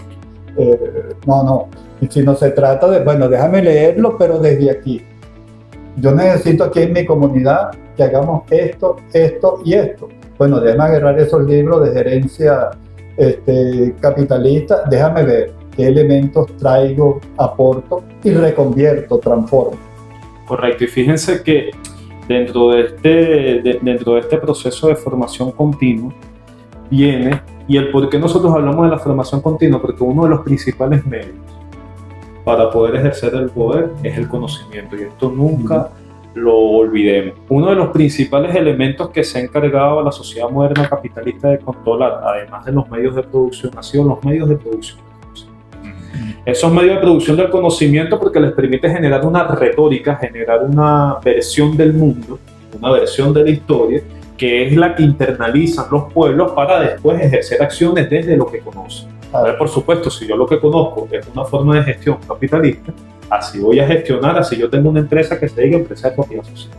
No. Si no se trata de, bueno, déjame leerlo, pero desde aquí. Yo necesito aquí en mi comunidad que hagamos esto y esto. Bueno, déjame agarrar esos libros de gerencia capitalista, déjame ver qué elementos traigo, aporto y reconvierto, transformo. Correcto, y fíjense que dentro de este proceso de formación continua viene, y el por qué nosotros hablamos de la formación continua, porque uno de los principales medios para poder ejercer el poder es el conocimiento, y esto nunca lo olvidemos. Uno de los principales elementos que se ha encargado a la sociedad moderna capitalista de controlar, además de los medios de producción, ha sido los medios de producción. Esos medios de producción del conocimiento, porque les permite generar una retórica, generar una versión del mundo, una versión de la historia, que es la que internalizan los pueblos para después ejercer acciones desde lo que conocen. A ver, por supuesto, si yo lo que conozco es una forma de gestión capitalista, así voy a gestionar, así yo tengo una empresa que se diga empresa de propiedad social.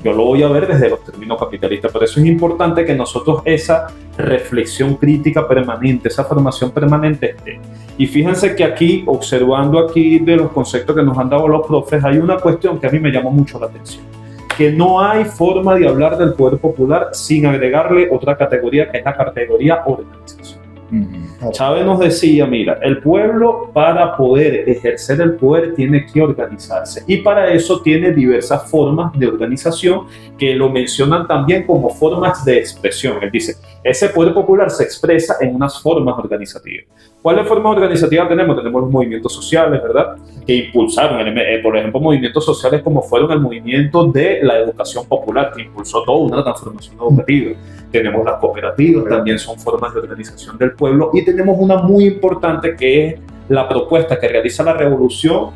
Yo lo voy a ver desde los términos capitalistas. Por eso es importante que nosotros esa reflexión crítica permanente, esa formación permanente esté. Y fíjense que aquí, observando aquí de los conceptos que nos han dado los profes, hay una cuestión que a mí me llamó mucho la atención. Que no hay forma de hablar del poder popular sin agregarle otra categoría, que es la categoría organización. Chávez nos decía, mira, el pueblo para poder ejercer el poder tiene que organizarse y para eso tiene diversas formas de organización que lo mencionan también como formas de expresión. Él dice, ese poder popular se expresa en unas formas organizativas. ¿Cuáles formas organizativas tenemos? Tenemos los movimientos sociales, ¿verdad? Que impulsaron, por ejemplo, movimientos sociales como fueron el movimiento de la educación popular, que impulsó toda una transformación educativa. Tenemos las cooperativas, también son formas de organización del pueblo, y tenemos una muy importante que es la propuesta que realiza la revolución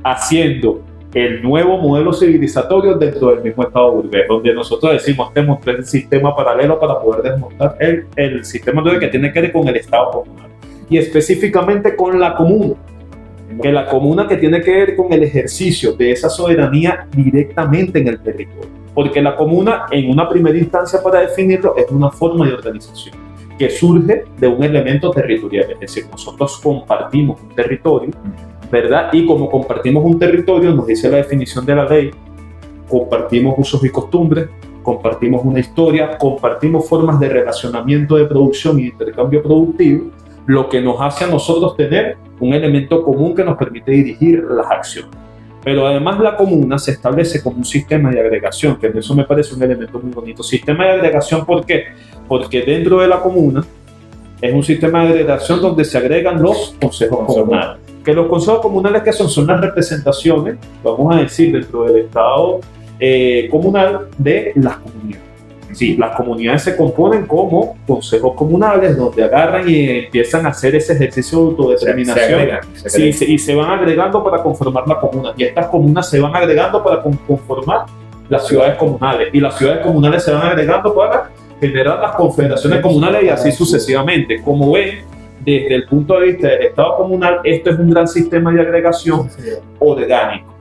haciendo el nuevo modelo civilizatorio dentro del mismo Estado burgués, donde nosotros decimos desmontar el sistema paralelo para poder desmontar el sistema que tiene que ver con el Estado comunal y específicamente con la comuna. Que la comuna que tiene que ver con el ejercicio de esa soberanía directamente en el territorio. Porque la comuna, en una primera instancia para definirlo, es una forma de organización que surge de un elemento territorial. Es decir, nosotros compartimos un territorio, ¿verdad? Y como compartimos un territorio, nos dice la definición de la ley, compartimos usos y costumbres, compartimos una historia, compartimos formas de relacionamiento de producción y intercambio productivo, lo que nos hace a nosotros tener un elemento común que nos permite dirigir las acciones. Pero además la comuna se establece como un sistema de agregación, que eso me parece un elemento muy bonito. Sistema de agregación, ¿por qué? Porque dentro de la comuna es un sistema de agregación donde se agregan los consejos comunales. Que los consejos comunales, ¿qué son? Son las representaciones, vamos a decir, dentro del Estado comunal de las comunidades. Sí, las comunidades se componen como consejos comunales donde agarran y empiezan a hacer ese ejercicio de autodeterminación y se van agregando para conformar la comuna, y estas comunas se van agregando para conformar las ciudades comunales, y las ciudades comunales se van agregando para generar las confederaciones comunales y así sucesivamente. Como ven, desde el punto de vista del Estado comunal, esto es un gran sistema de agregación orgánico.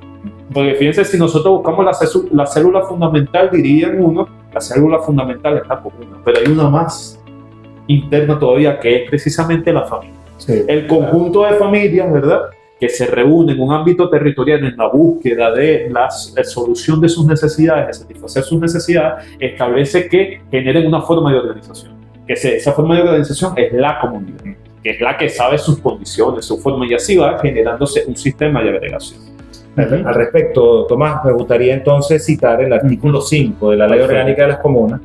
Porque fíjense, si nosotros buscamos la célula fundamental, dirían uno, la célula fundamental es la comuna, pero hay una más interna todavía que es precisamente la familia. Sí, el conjunto de familias, ¿verdad?, que se reúnen en un ámbito territorial en la búsqueda de la solución de sus necesidades, de satisfacer sus necesidades, establece que generen una forma de organización. Esa forma de organización es la comunidad, que es la que sabe sus condiciones, su forma, y así va generándose un sistema de agregación. Al respecto, Tomás, me gustaría entonces citar el artículo 5 de la Ley Orgánica de las Comunas,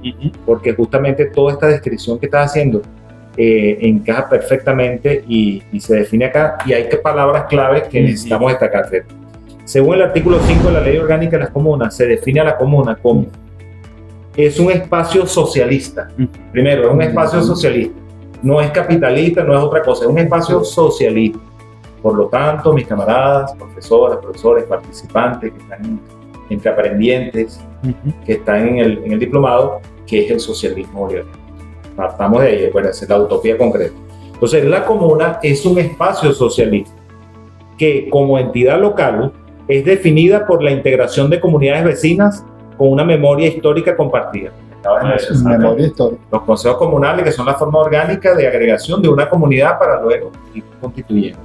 porque justamente toda esta descripción que estás haciendo encaja perfectamente y se define acá, y hay palabras claves que necesitamos destacar. Según el artículo 5 de la Ley Orgánica de las Comunas, se define a la comuna como es un espacio socialista. Primero, es un espacio socialista, no es capitalista, no es otra cosa, es un espacio socialista. Por lo tanto, mis camaradas, profesoras, profesores, participantes que están entre aprendientes, que están en el diplomado, que es el socialismo bolivariano. Partamos de ahí, bueno, esa es la utopía concreta. Entonces, la comuna es un espacio socialista que, como entidad local, es definida por la integración de comunidades vecinas con una memoria histórica compartida. Memoria histórica. Los consejos comunales, que son la forma orgánica de agregación de una comunidad para luego ir constituyendo.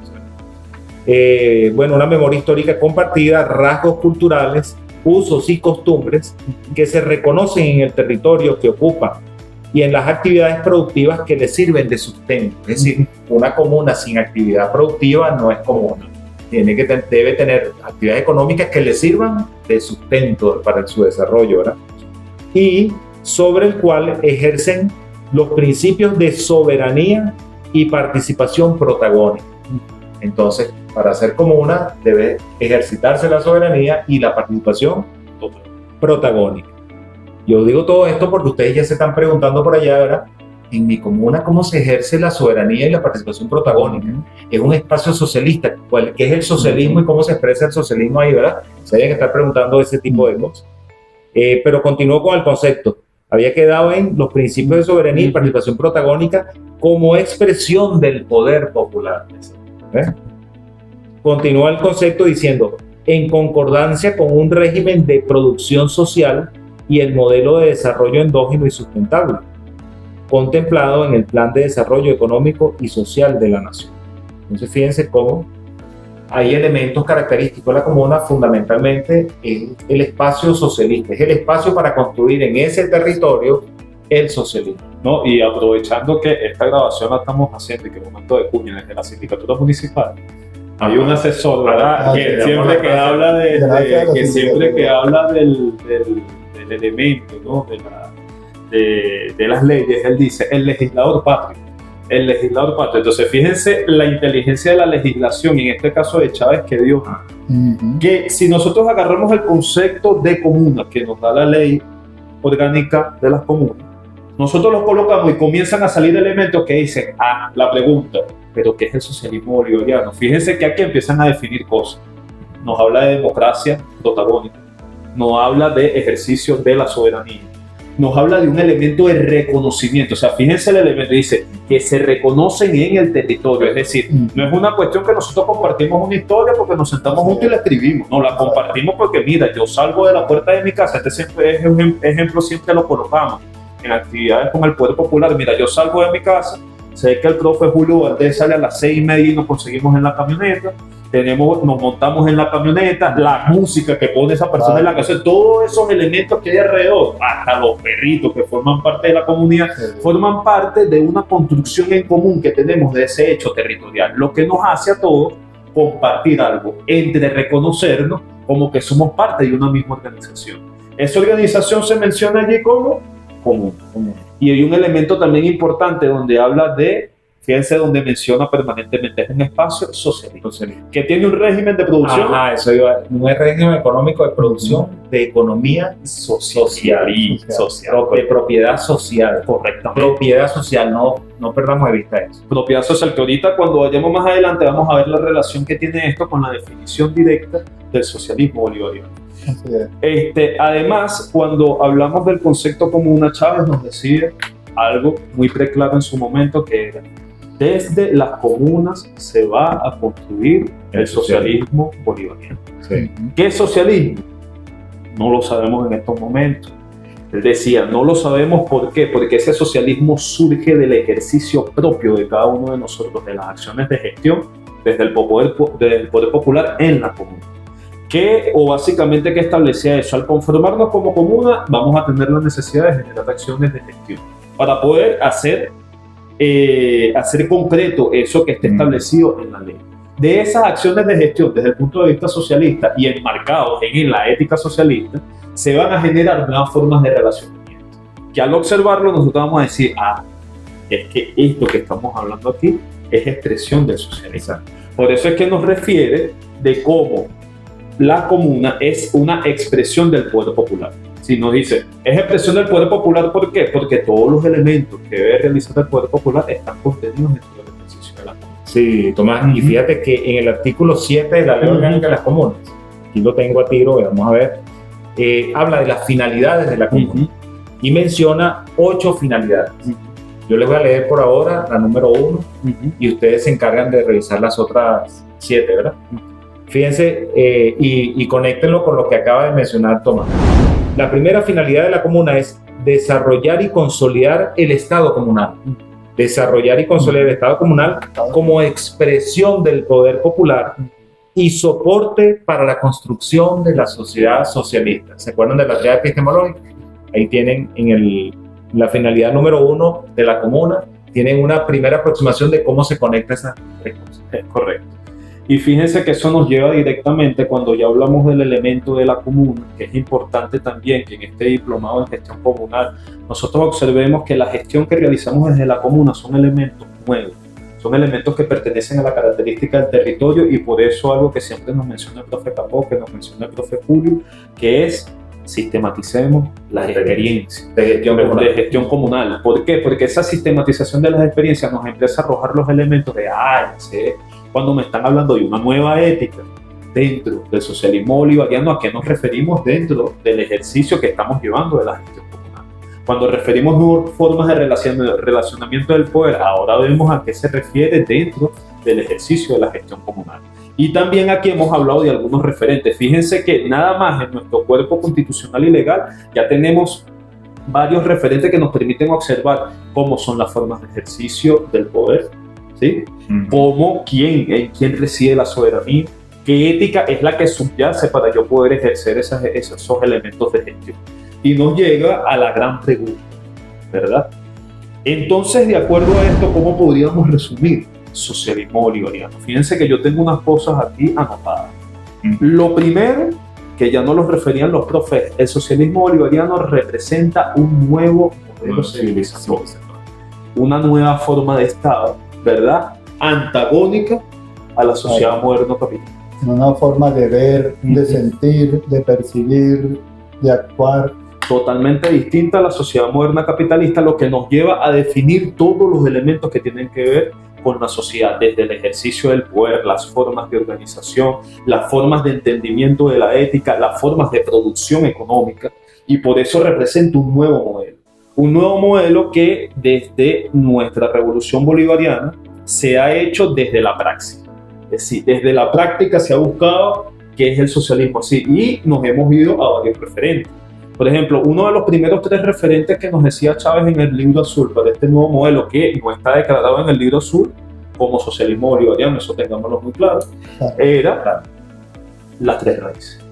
Bueno, una memoria histórica compartida, rasgos culturales, usos y costumbres que se reconocen en el territorio que ocupa y en las actividades productivas que le sirven de sustento. Es decir, una comuna sin actividad productiva no es comuna. Debe tener actividades económicas que le sirvan de sustento para su desarrollo, ¿verdad? Y sobre el cual ejercen los principios de soberanía y participación protagónica. Entonces, para ser comuna debe ejercitarse la soberanía y la participación protagónica. Yo digo todo esto porque ustedes ya se están preguntando por allá, ¿verdad? En mi comuna, ¿cómo se ejerce la soberanía y la participación protagónica? Es un espacio socialista. ¿Qué es el socialismo y cómo se expresa el socialismo ahí, verdad? Se deben estar preguntando ese tipo de cosas. Pero continúo con el concepto. Había quedado en los principios de soberanía y participación protagónica como expresión del poder popular. continúa el concepto diciendo, en concordancia con un régimen de producción social y el modelo de desarrollo endógeno y sustentable, contemplado en el Plan de Desarrollo Económico y Social de la Nación. Entonces, fíjense cómo hay elementos característicos de la comuna, fundamentalmente en el espacio socialista, es el espacio para construir en ese territorio el socialismo. ¿No? Y aprovechando que esta grabación la estamos haciendo y que es un momento de cuña desde la sindicatura municipal, hay un asesor, ¿verdad? Que siempre que habla del elemento, ¿no? de las leyes, él dice el legislador patrio. Entonces, fíjense la inteligencia de la legislación, y en este caso de Chávez, que dio que si nosotros agarramos el concepto de comuna que nos da la ley orgánica de las comunas, nosotros los colocamos y comienzan a salir elementos que dicen, la pregunta, ¿pero qué es el socialismo bolivariano? Fíjense que aquí empiezan a definir cosas. Nos habla de democracia protagónica, nos habla de ejercicio de la soberanía, nos habla de un elemento de reconocimiento. O sea, fíjense el elemento, dice que se reconocen en el territorio, es decir, no es una cuestión que nosotros compartimos una historia porque nos sentamos juntos y la escribimos, no, la compartimos porque mira, yo salgo de la puerta de mi casa, este siempre es un ejemplo, siempre lo colocamos en actividades con el Poder Popular. Mira, yo salgo de mi casa, sé que el profe Julio Valdés sale a las 6:30 y nos conseguimos en la camioneta, nos montamos en la camioneta, la música que pone esa persona en la casa, todos esos elementos que hay alrededor, hasta los perritos que forman parte de la comunidad, forman parte de una construcción en común que tenemos de ese hecho territorial, lo que nos hace a todos compartir algo, entre reconocernos como que somos parte de una misma organización. Esa organización se menciona allí como común. Y hay un elemento también importante donde habla de, fíjense, donde menciona permanentemente, es un espacio socialista, que tiene un régimen de producción. Eso iba, un régimen económico de producción, de economía social, de propiedad social. Correctamente. Propiedad social, no perdamos de vista eso. Propiedad social, que ahorita cuando vayamos más adelante vamos a ver la relación que tiene esto con la definición directa del socialismo bolivariano. Además, cuando hablamos del concepto comuna, Chávez nos decía algo muy preclaro en su momento, que era: desde las comunas se va a construir el socialismo bolivariano. Sí. ¿Qué es socialismo? No lo sabemos en estos momentos. Él decía, no lo sabemos, ¿por qué? Porque ese socialismo surge del ejercicio propio de cada uno de nosotros, de las acciones de gestión desde el poder popular en la comuna. Básicamente, ¿qué establecía eso? Al conformarnos como comuna, vamos a tener la necesidad de generar acciones de gestión para poder hacer concreto eso que esté establecido en la ley. De esas acciones de gestión desde el punto de vista socialista y enmarcados en la ética socialista, se van a generar nuevas formas de relacionamiento, que al observarlo nosotros vamos a decir, es que esto que estamos hablando aquí es expresión del socialismo. Por eso es que nos refiere de cómo la comuna es una expresión del poder popular. Si nos dice, es expresión del poder popular, ¿por qué? Porque todos los elementos que debe realizar el poder popular están contenidos dentro del ejercicio de la comuna. Sí, Tomás, y fíjate que en el artículo 7 de la Ley Orgánica de las Comunas, aquí lo tengo a tiro, vamos a ver, habla de las finalidades de la comuna y menciona 8 finalidades. Yo les voy a leer por ahora la número 1 y ustedes se encargan de revisar las otras 7, ¿verdad? Fíjense y conéctenlo con lo que acaba de mencionar Tomás. La primera finalidad de la comuna es desarrollar y consolidar el Estado comunal. Desarrollar y consolidar el Estado comunal como expresión del poder popular y soporte para la construcción de la sociedad socialista. ¿Se acuerdan de la tarea epistemológica? Ahí tienen en la finalidad número 1 de la comuna, tienen una primera aproximación de cómo se conecta esas tres cosas. Es correcto. Y fíjense que eso nos lleva directamente, cuando ya hablamos del elemento de la comuna, que es importante también que en este diplomado en gestión comunal nosotros observemos que la gestión que realizamos desde la comuna son elementos nuevos, son elementos que pertenecen a la característica del territorio, y por eso algo que siempre nos menciona el profe Capó, que nos menciona el profe Julio, que es sistematicemos las experiencias de gestión comunal. ¿Por qué? Porque esa sistematización de las experiencias nos empieza a arrojar los elementos de, cuando me están hablando de una nueva ética dentro del socialismo bolivariano, ¿a qué nos referimos dentro del ejercicio que estamos llevando de la gestión comunal? Cuando referimos nuevas formas de relacionamiento del poder, ahora vemos a qué se refiere dentro del ejercicio de la gestión comunal. Y también aquí hemos hablado de algunos referentes. Fíjense que nada más en nuestro cuerpo constitucional y legal ya tenemos varios referentes que nos permiten observar cómo son las formas de ejercicio del poder, ¿sí? Cómo, en quién reside la soberanía, qué ética es la que subyace para yo poder ejercer esos elementos de gestión. Y nos llega a la gran pregunta, ¿verdad? Entonces, de acuerdo a esto, ¿cómo podríamos resumir socialismo bolivariano? Fíjense que yo tengo unas cosas aquí anotadas. Lo primero, que ya no los referían los profes, el socialismo bolivariano representa un nuevo modelo civilizatorio, una nueva forma de Estado, ¿verdad? Antagónica a la sociedad moderna capitalista. Una forma de ver, de sentir, de percibir, de actuar. Totalmente distinta a la sociedad moderna capitalista, lo que nos lleva a definir todos los elementos que tienen que ver con la sociedad, desde el ejercicio del poder, las formas de organización, las formas de entendimiento de la ética, las formas de producción económica, y por eso representa un nuevo modelo que desde nuestra revolución bolivariana se ha hecho desde la praxis, es decir, desde la práctica se ha buscado qué es el socialismo así, y nos hemos ido a varios referentes. Por ejemplo, uno de los primeros 3 referentes que nos decía Chávez en el libro azul para este nuevo modelo, que no está declarado en el libro azul como socialismo bolivariano, eso tengámoslo muy claro, era las 3 raíces.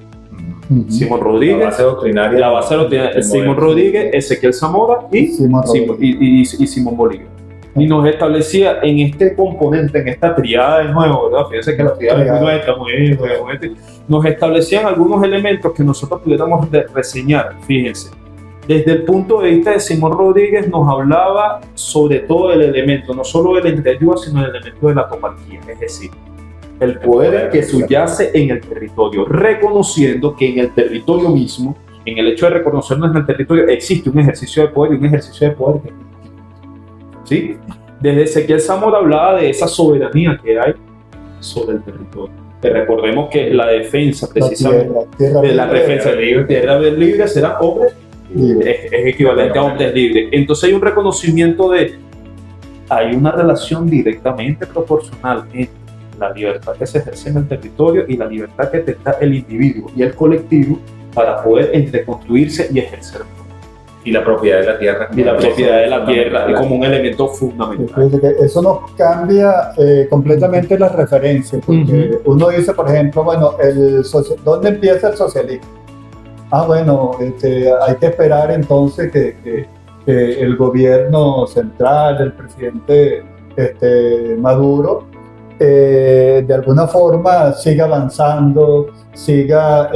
Simón Rodríguez, la base doctrinaria, Simón Rodríguez, Ezequiel Zamora y Simón Bolívar. Y nos establecía en este componente, en esta triada de nuevo, ¿verdad? Fíjense que la triada es muy nuestra, muy nos establecían algunos elementos que nosotros pudiéramos reseñar. Fíjense, desde el punto de vista de Simón Rodríguez nos hablaba sobre todo el elemento, no solo de la entreayuda, sino el elemento de la toparquía, es decir, el poder que subyace en el territorio, reconociendo que en el territorio mismo, en el hecho de reconocernos en el territorio, existe un ejercicio de poder y un ejercicio de poder que ¿sí? Desde Ezequiel Zamora hablaba de esa soberanía que hay sobre el territorio. Que recordemos que la defensa precisamente de la defensa de tierra libre será hombres, es equivalente a hombres libres. Entonces hay un reconocimiento hay una relación directamente proporcional entre la libertad que se ejerce en el territorio y la libertad que tendrá el individuo y el colectivo para poder entreconstruirse y ejercer. Y la propiedad de la tierra. Y la propiedad de la tierra como un elemento fundamental. Eso nos cambia completamente las referencias, porque uno dice, por ejemplo, bueno, ¿dónde empieza el socialismo? Bueno, hay que esperar entonces que el gobierno central, el presidente Maduro, de alguna forma siga avanzando, siga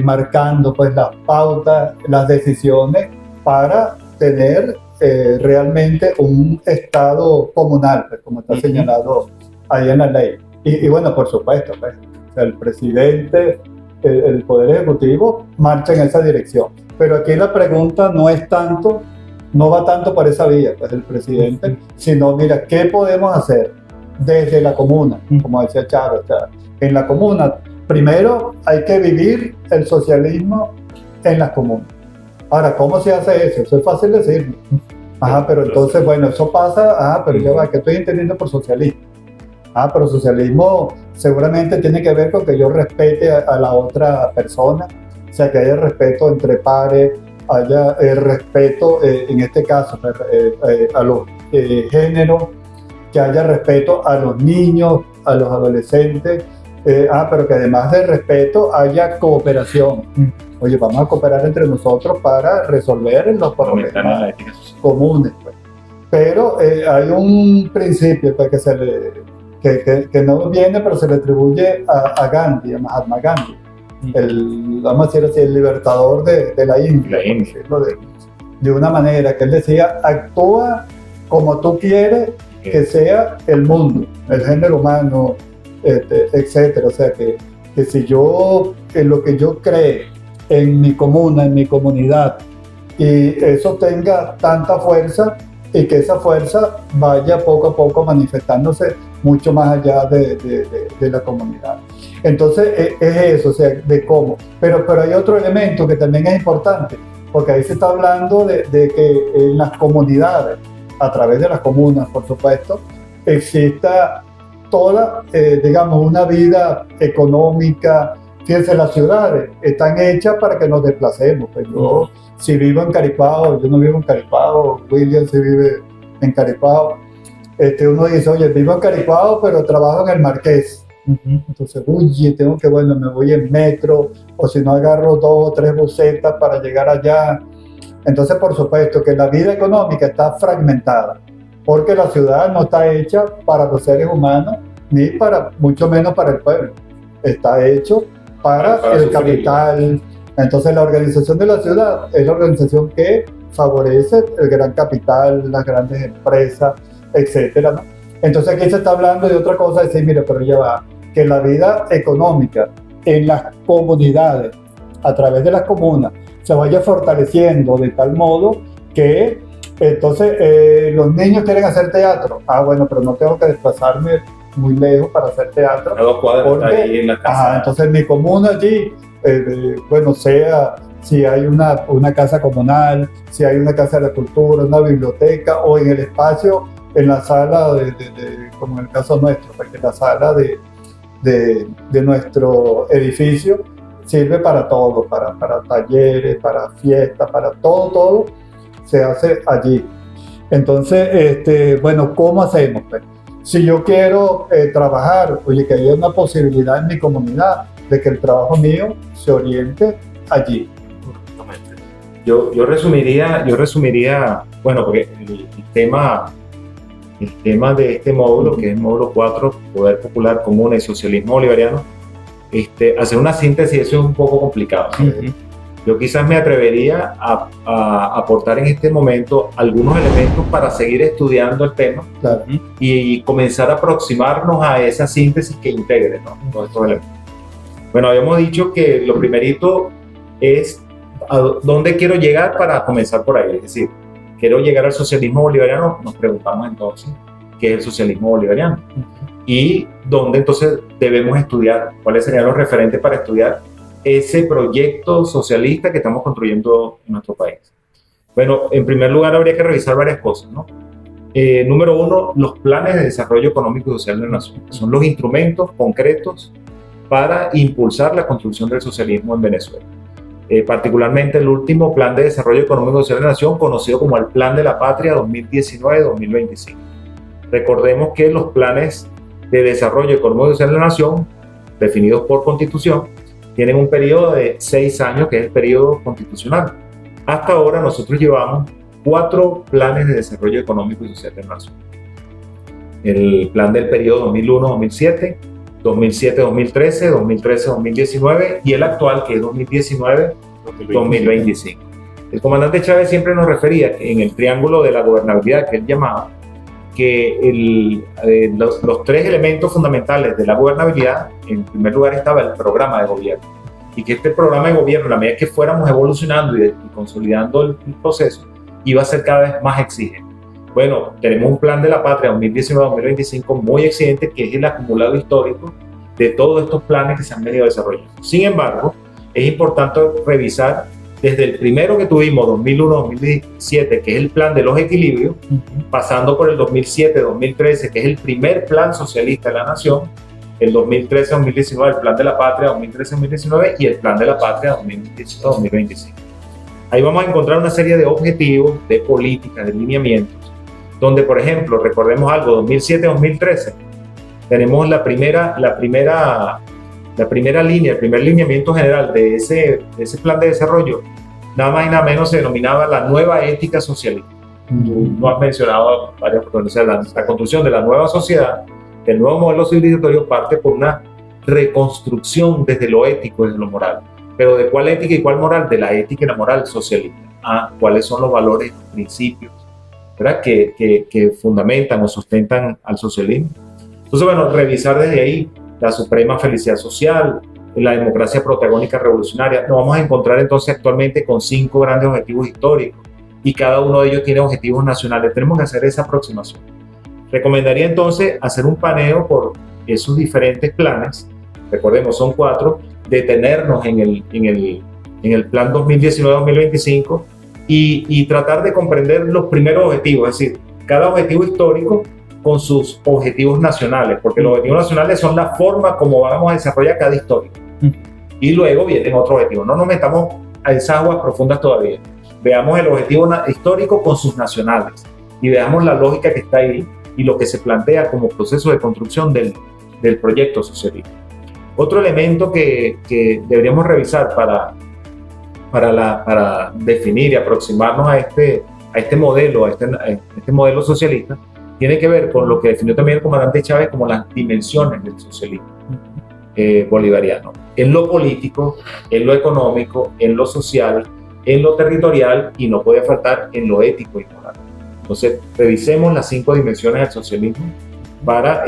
marcando pues las pautas, las decisiones para tener realmente un Estado comunal, pues, como está señalado ahí en la ley. Y bueno, por supuesto, pues, o sea, el presidente, el Poder Ejecutivo marcha en esa dirección. Pero aquí la pregunta no va tanto por esa vía, pues, el presidente, sino, mira, ¿qué podemos hacer desde la comuna? Como decía Chávez, en la comuna. Primero hay que vivir el socialismo en las comunas. Ahora, ¿cómo se hace eso? Eso es fácil decirlo. Pero entonces, bueno, eso pasa, pero ya va, ¿qué estoy entendiendo por socialismo? Pero socialismo seguramente tiene que ver con que yo respete a la otra persona, o sea, que haya respeto entre pares, haya respeto, en este caso, a los géneros, que haya respeto a los niños, a los adolescentes, pero que además de respeto haya cooperación. Oye, vamos a cooperar entre nosotros para resolver los problemas comunes. Pues. Pero hay un principio pues, que no viene, pero se le atribuye a Gandhi, a Mahatma Gandhi, vamos a decir así, el libertador de la India. De una manera que él decía, actúa como tú quieres que sea el mundo, el género humano, etcétera. O sea que si yo, en lo que yo creo en mi comuna, en mi comunidad, y eso tenga tanta fuerza y que esa fuerza vaya poco a poco manifestándose mucho más allá de la comunidad. Entonces es eso, o sea, de cómo. Pero hay otro elemento que también es importante, porque ahí se está hablando de que en las comunidades, a través de las comunas, por supuesto, exista toda, digamos, una vida económica. Fíjense, las ciudades están hechas para que nos desplacemos. Pues yo, si vivo en Caripao, yo no vivo en Caripao, William sí vive en Caripao. Uno dice, oye, vivo en Caripao, pero trabajo en el Marqués. Entonces, oye, tengo que, bueno, me voy en metro, o si no agarro 2 o 3 busetas para llegar allá. Entonces, por supuesto que la vida económica está fragmentada, porque la ciudad no está hecha para los seres humanos, ni para, mucho menos para el pueblo. Está hecho para el capital. Entonces, la organización de la ciudad es la organización que favorece el gran capital, las grandes empresas, etcétera, ¿no? Entonces, aquí se está hablando de otra cosa, decir, mire, pero ya va, que la vida económica en las comunidades, a través de las comunas, se vaya fortaleciendo de tal modo que entonces los niños quieren hacer teatro. Bueno, pero no tengo que desplazarme muy lejos para hacer teatro. A 2 cuadras porque, ahí en la casa. Entonces mi comuna allí, bueno, sea si hay una casa comunal, si hay una casa de la cultura, una biblioteca, o en el espacio, en la sala como en el caso nuestro, porque la sala de nuestro edificio sirve para todo, para talleres, para fiestas, para todo se hace allí. Entonces, bueno, ¿cómo hacemos? Pues, si yo quiero trabajar, oye, que haya una posibilidad en mi comunidad de que el trabajo mío se oriente allí. Yo resumiría, bueno, porque el tema de este módulo, que es el módulo 4, Poder Popular, Comuna y Socialismo Bolivariano, hacer una síntesis, eso es un poco complicado. Yo quizás me atrevería a aportar en este momento algunos elementos para seguir estudiando el tema, claro, y comenzar a aproximarnos a esa síntesis que integre, ¿no?, todos estos elementos. Bueno, habíamos dicho que lo primerito es a dónde quiero llegar para comenzar por ahí. Es decir, quiero llegar al socialismo bolivariano, nos preguntamos entonces qué es el socialismo bolivariano y dónde entonces debemos estudiar, cuáles serían los referentes para estudiar ese proyecto socialista que estamos construyendo en nuestro país. Bueno, en primer lugar habría que revisar varias cosas, ¿no? Número 1, los planes de desarrollo económico y social de la nación. Son los instrumentos concretos para impulsar la construcción del socialismo en Venezuela. Particularmente el último Plan de Desarrollo Económico y Social de la Nación, conocido como el Plan de la Patria 2019-2025. Recordemos que los planes de desarrollo económico y social de la nación, definidos por Constitución, tienen un periodo de 6 años, que es el periodo constitucional. Hasta ahora nosotros llevamos 4 planes de desarrollo económico y social de la nación. El plan del periodo 2001-2007, 2007-2013, 2013-2019 y el actual, que es 2019-2025. El comandante Chávez siempre nos refería en el triángulo de la gobernabilidad que él llamaba, que los 3 elementos fundamentales de la gobernabilidad, en primer lugar estaba el programa de gobierno, y que este programa de gobierno, a la medida que fuéramos evolucionando y consolidando el proceso, iba a ser cada vez más exigente. Bueno, tenemos un plan de la patria 2019-2025 muy exigente, que es el acumulado histórico de todos estos planes que se han venido desarrollando. Sin embargo, es importante revisar desde el primero que tuvimos, 2001-2017, que es el plan de los equilibrios, pasando por el 2007-2013, que es el primer plan socialista de la nación, el 2013-2019, el plan de la patria 2013-2019 y el plan de la patria 2018-2025. Ahí vamos a encontrar una serie de objetivos, de políticas, de lineamientos, donde, por ejemplo, recordemos algo, 2007-2013, tenemos la primera línea, el primer lineamiento general de ese plan de desarrollo, nada más y nada menos se denominaba la nueva ética socialista. Tú lo has mencionado varias oportunidades. O sea, la construcción de la nueva sociedad, del nuevo modelo civilizatorio, parte por una reconstrucción desde lo ético, desde lo moral. Pero ¿de cuál ética y cuál moral? De la ética y la moral socialista. ¿Cuáles son los valores, los principios, ¿verdad?, que fundamentan o sustentan al socialismo? Entonces, bueno, revisar desde ahí la suprema felicidad social, la democracia protagónica revolucionaria. Nos vamos a encontrar entonces actualmente con 5 grandes objetivos históricos y cada uno de ellos tiene objetivos nacionales. Tenemos que hacer esa aproximación. Recomendaría entonces hacer un paneo por esos diferentes planes. Recordemos, son 4, detenernos en el plan 2019-2025 y tratar de comprender los primeros objetivos, es decir, cada objetivo histórico, con sus objetivos nacionales, porque los objetivos nacionales son la forma como vamos a desarrollar cada histórico. Y luego vienen otros objetivos. No nos metamos a esas aguas profundas todavía. Veamos el objetivo histórico con sus nacionales y veamos la lógica que está ahí y lo que se plantea como proceso de construcción del proyecto socialista. Otro elemento que deberíamos revisar para definir y aproximarnos a este modelo, a este modelo socialista, tiene que ver con lo que definió también el comandante Chávez como las dimensiones del socialismo bolivariano. En lo político, en lo económico, en lo social, en lo territorial y no puede faltar en lo ético y moral. Entonces, revisemos las 5 dimensiones del socialismo para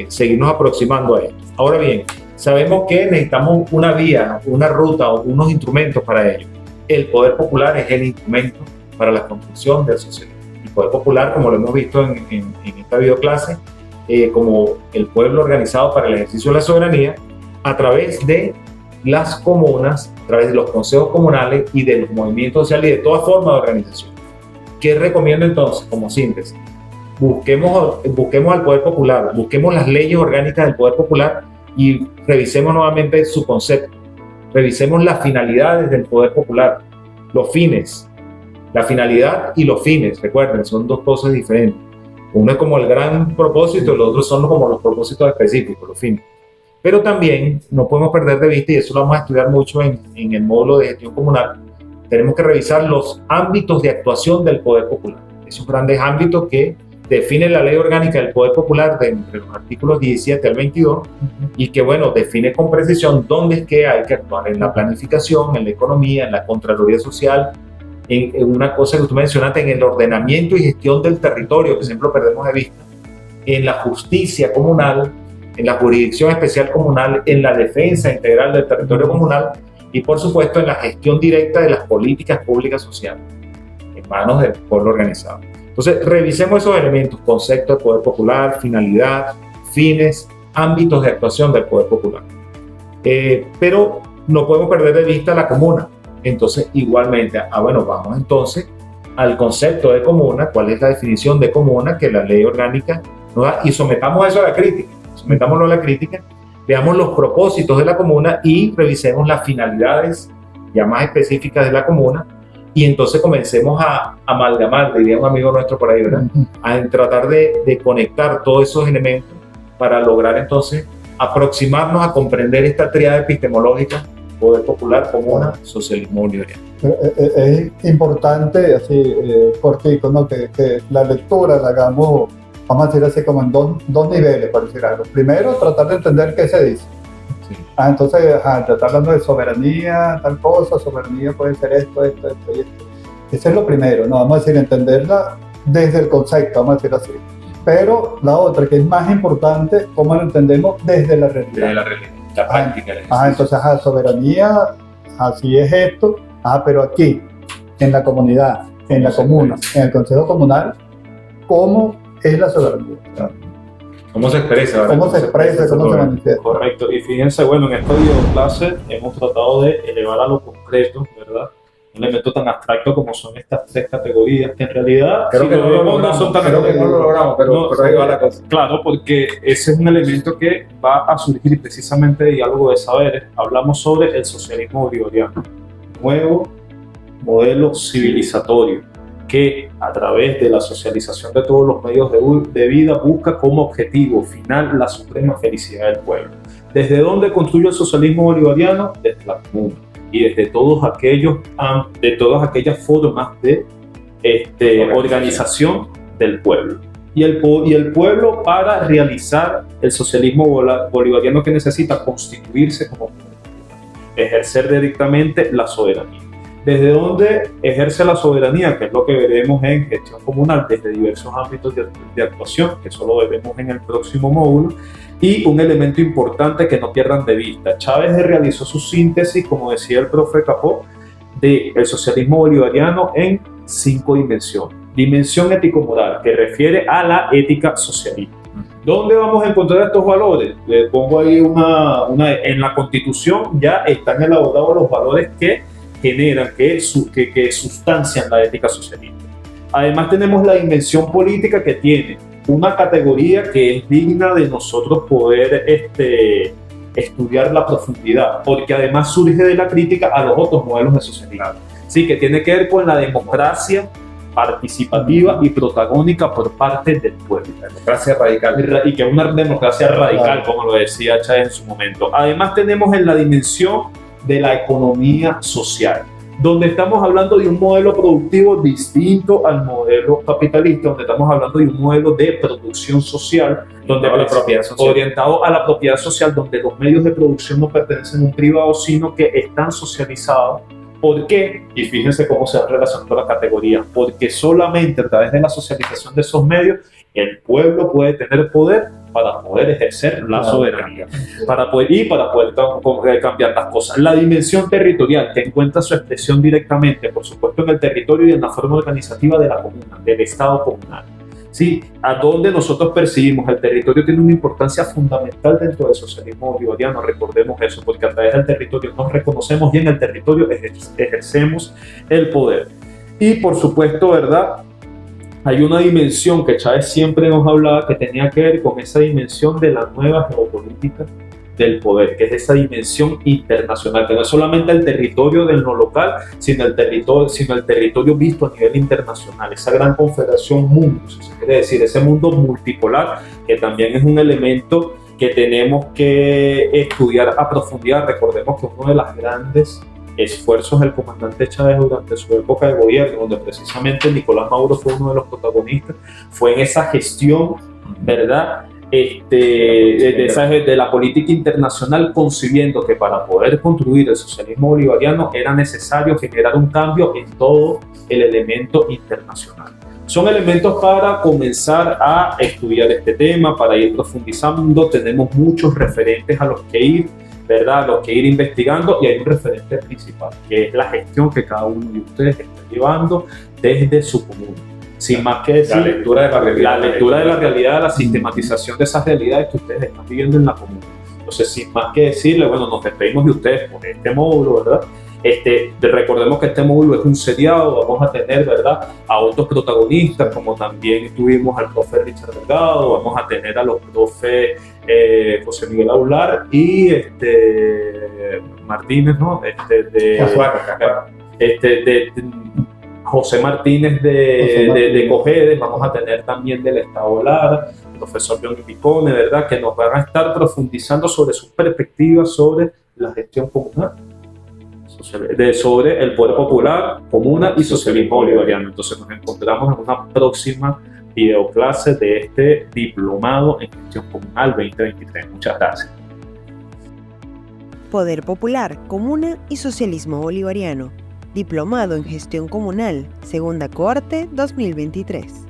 seguirnos aproximando a esto. Ahora bien, sabemos que necesitamos una vía, una ruta o unos instrumentos para ello. El poder popular es el instrumento para la construcción del socialismo. El poder popular, como lo hemos visto en esta videoclase, como el pueblo organizado para el ejercicio de la soberanía a través de las comunas, a través de los consejos comunales y de los movimientos sociales y de toda forma de organización. ¿Qué recomiendo entonces como síntesis? Busquemos al poder popular, busquemos las leyes orgánicas del poder popular y revisemos nuevamente su concepto. Revisemos las finalidades del poder popular, los fines. La finalidad y los fines, recuerden, son 2 cosas diferentes. Uno es como el gran propósito y los otros son como los propósitos específicos, los fines. Pero también no podemos perder de vista, y eso lo vamos a estudiar mucho en el módulo de gestión comunal, tenemos que revisar los ámbitos de actuación del poder popular. Esos grandes ámbitos que define la ley orgánica del poder popular entre los artículos 17 al 22 y que, bueno, define con precisión dónde es que hay que actuar, en la planificación, en la economía, en la contraloría social, en una cosa que tú mencionaste, en el ordenamiento y gestión del territorio, que siempre lo perdemos de vista, en la justicia comunal, en la jurisdicción especial comunal, en la defensa integral del territorio comunal y, por supuesto, en la gestión directa de las políticas públicas sociales, en manos del pueblo organizado. Entonces, revisemos esos elementos: concepto de poder popular, finalidad, fines, ámbitos de actuación del poder popular. Pero no podemos perder de vista la comuna. Entonces, igualmente, bueno, vamos entonces al concepto de comuna, cuál es la definición de comuna que la ley orgánica nos da, y sometamos eso a la crítica. Sometámoslo a la crítica, veamos los propósitos de la comuna y revisemos las finalidades ya más específicas de la comuna, y entonces comencemos a amalgamar, diría un amigo nuestro por ahí, ¿verdad? A tratar de conectar todos esos elementos para lograr entonces aproximarnos a comprender esta tríada epistemológica: poder popular, comuna, socialismo bolivariano. Es importante, así cortico, ¿no? que la lectura la hagamos, vamos a decir así, como en dos niveles, por decir algo. Primero, tratar de entender qué se dice. Sí. Entonces, tratar hablando de soberanía, tal cosa, soberanía puede ser esto y esto. Ese es lo primero, ¿no? Vamos a decir, entenderla desde el concepto, vamos a decir así. Pero la otra, que es más importante, cómo lo entendemos desde la realidad. Desde la realidad, la práctica. Entonces, soberanía, así es esto, pero aquí, en la comunidad, en la comuna, en el consejo comunal, ¿cómo es la soberanía? ¿Cómo se expresa? ¿Verdad? ¿Cómo se expresa? ¿Cómo se manifiesta? Correcto. Y fíjense, bueno, en esta videoclase hemos tratado de elevar a lo concreto, ¿verdad? Un elemento tan abstracto como son estas 3 categorías, que en realidad creo que no lo logramos, pero ahí va la cosa. Claro, porque ese es un elemento que va a surgir precisamente de diálogo de saberes. Hablamos sobre el socialismo bolivariano, nuevo modelo civilizatorio, que a través de la socialización de todos los medios de vida busca como objetivo final la suprema felicidad del pueblo. ¿Desde dónde construye el socialismo bolivariano? Desde la comuna y desde todas aquellas formas de organización del pueblo. Y el pueblo, para realizar el socialismo bolivariano, que necesita constituirse como ejercer directamente la soberanía. ¿Desde dónde ejerce la soberanía? Que es lo que veremos en gestión comunal, desde diversos ámbitos de actuación, que eso lo veremos en el próximo módulo. Y un elemento importante que no pierdan de vista: Chávez realizó su síntesis, como decía el profe Capó, del socialismo bolivariano en 5 dimensiones. Dimensión ético-moral, que refiere a la ética socialista. ¿Dónde vamos a encontrar estos valores? Le pongo ahí en la Constitución ya están elaborados los valores que generan, que sustancian la ética socialista. Además tenemos la dimensión política, que tiene una categoría que es digna de nosotros poder estudiar la profundidad, porque además surge de la crítica a los otros modelos de socialismo. Sí, que tiene que ver con la democracia participativa y protagónica por parte del pueblo. La democracia radical. Y que es una democracia radical, como lo decía Chávez en su momento. Además tenemos en la dimensión de la economía social, donde estamos hablando de un modelo productivo distinto al modelo capitalista, donde estamos hablando de un modelo de producción social, donde la propiedad social, orientado a la propiedad social, donde los medios de producción no pertenecen a un privado, sino que están socializados. ¿Por qué? Y fíjense cómo se han relacionado las categorías. Porque solamente a través de la socialización de esos medios, el pueblo puede tener poder para poder ejercer la soberanía, para poder cambiar las cosas. La dimensión territorial, que encuentra su expresión directamente, por supuesto, en el territorio y en la forma organizativa de la comuna, del Estado comunal. ¿Sí? A donde nosotros percibimos el territorio tiene una importancia fundamental dentro del socialismo bolivariano, recordemos eso, porque a través del territorio nos reconocemos y en el territorio ejercemos el poder. Y por supuesto, ¿verdad? Hay una dimensión que Chávez siempre nos hablaba que tenía que ver con esa dimensión de la nueva geopolítica del poder, que es esa dimensión internacional, que no es solamente el territorio del no local, sino el territorio visto a nivel internacional, esa gran confederación mundo, si se quiere decir, ese mundo multipolar, que también es un elemento que tenemos que estudiar a profundidad. Recordemos que uno de los grandes esfuerzos del comandante Chávez durante su época de gobierno, donde precisamente Nicolás Maduro fue uno de los protagonistas, fue en esa gestión, ¿verdad?, de la política internacional, concibiendo que para poder construir el socialismo bolivariano era necesario generar un cambio en todo el elemento internacional. Son elementos para comenzar a estudiar este tema, para ir profundizando. Tenemos muchos referentes a los que ir, ¿verdad?, a los que ir investigando, y hay un referente principal, que es la gestión que cada uno de ustedes está llevando desde su comuna. Sin más que decir, la lectura de la realidad, la sistematización de esas realidades que ustedes están viviendo en la comuna. Entonces, sin más que decirle, bueno, nos despedimos de ustedes por este módulo, ¿verdad? Recordemos que este módulo es un seriado, vamos a tener, ¿verdad?, a otros protagonistas, como también tuvimos al profe Richard Delgado, vamos a tener a los profes José Miguel Aular y Martínez, ¿no? José Martínez de Cojedes, vamos a tener también del Estado Lara, el profesor Johnny Picone, ¿verdad?, que nos van a estar profundizando sobre sus perspectivas sobre la gestión comunal, sobre el poder popular, comuna y socialismo bolivariano. Entonces nos encontramos en una próxima videoclase de este diplomado en gestión comunal 2023. Muchas gracias. Poder popular, comuna y socialismo bolivariano. Diplomado en Gestión Comunal, Segunda Cohorte 2023.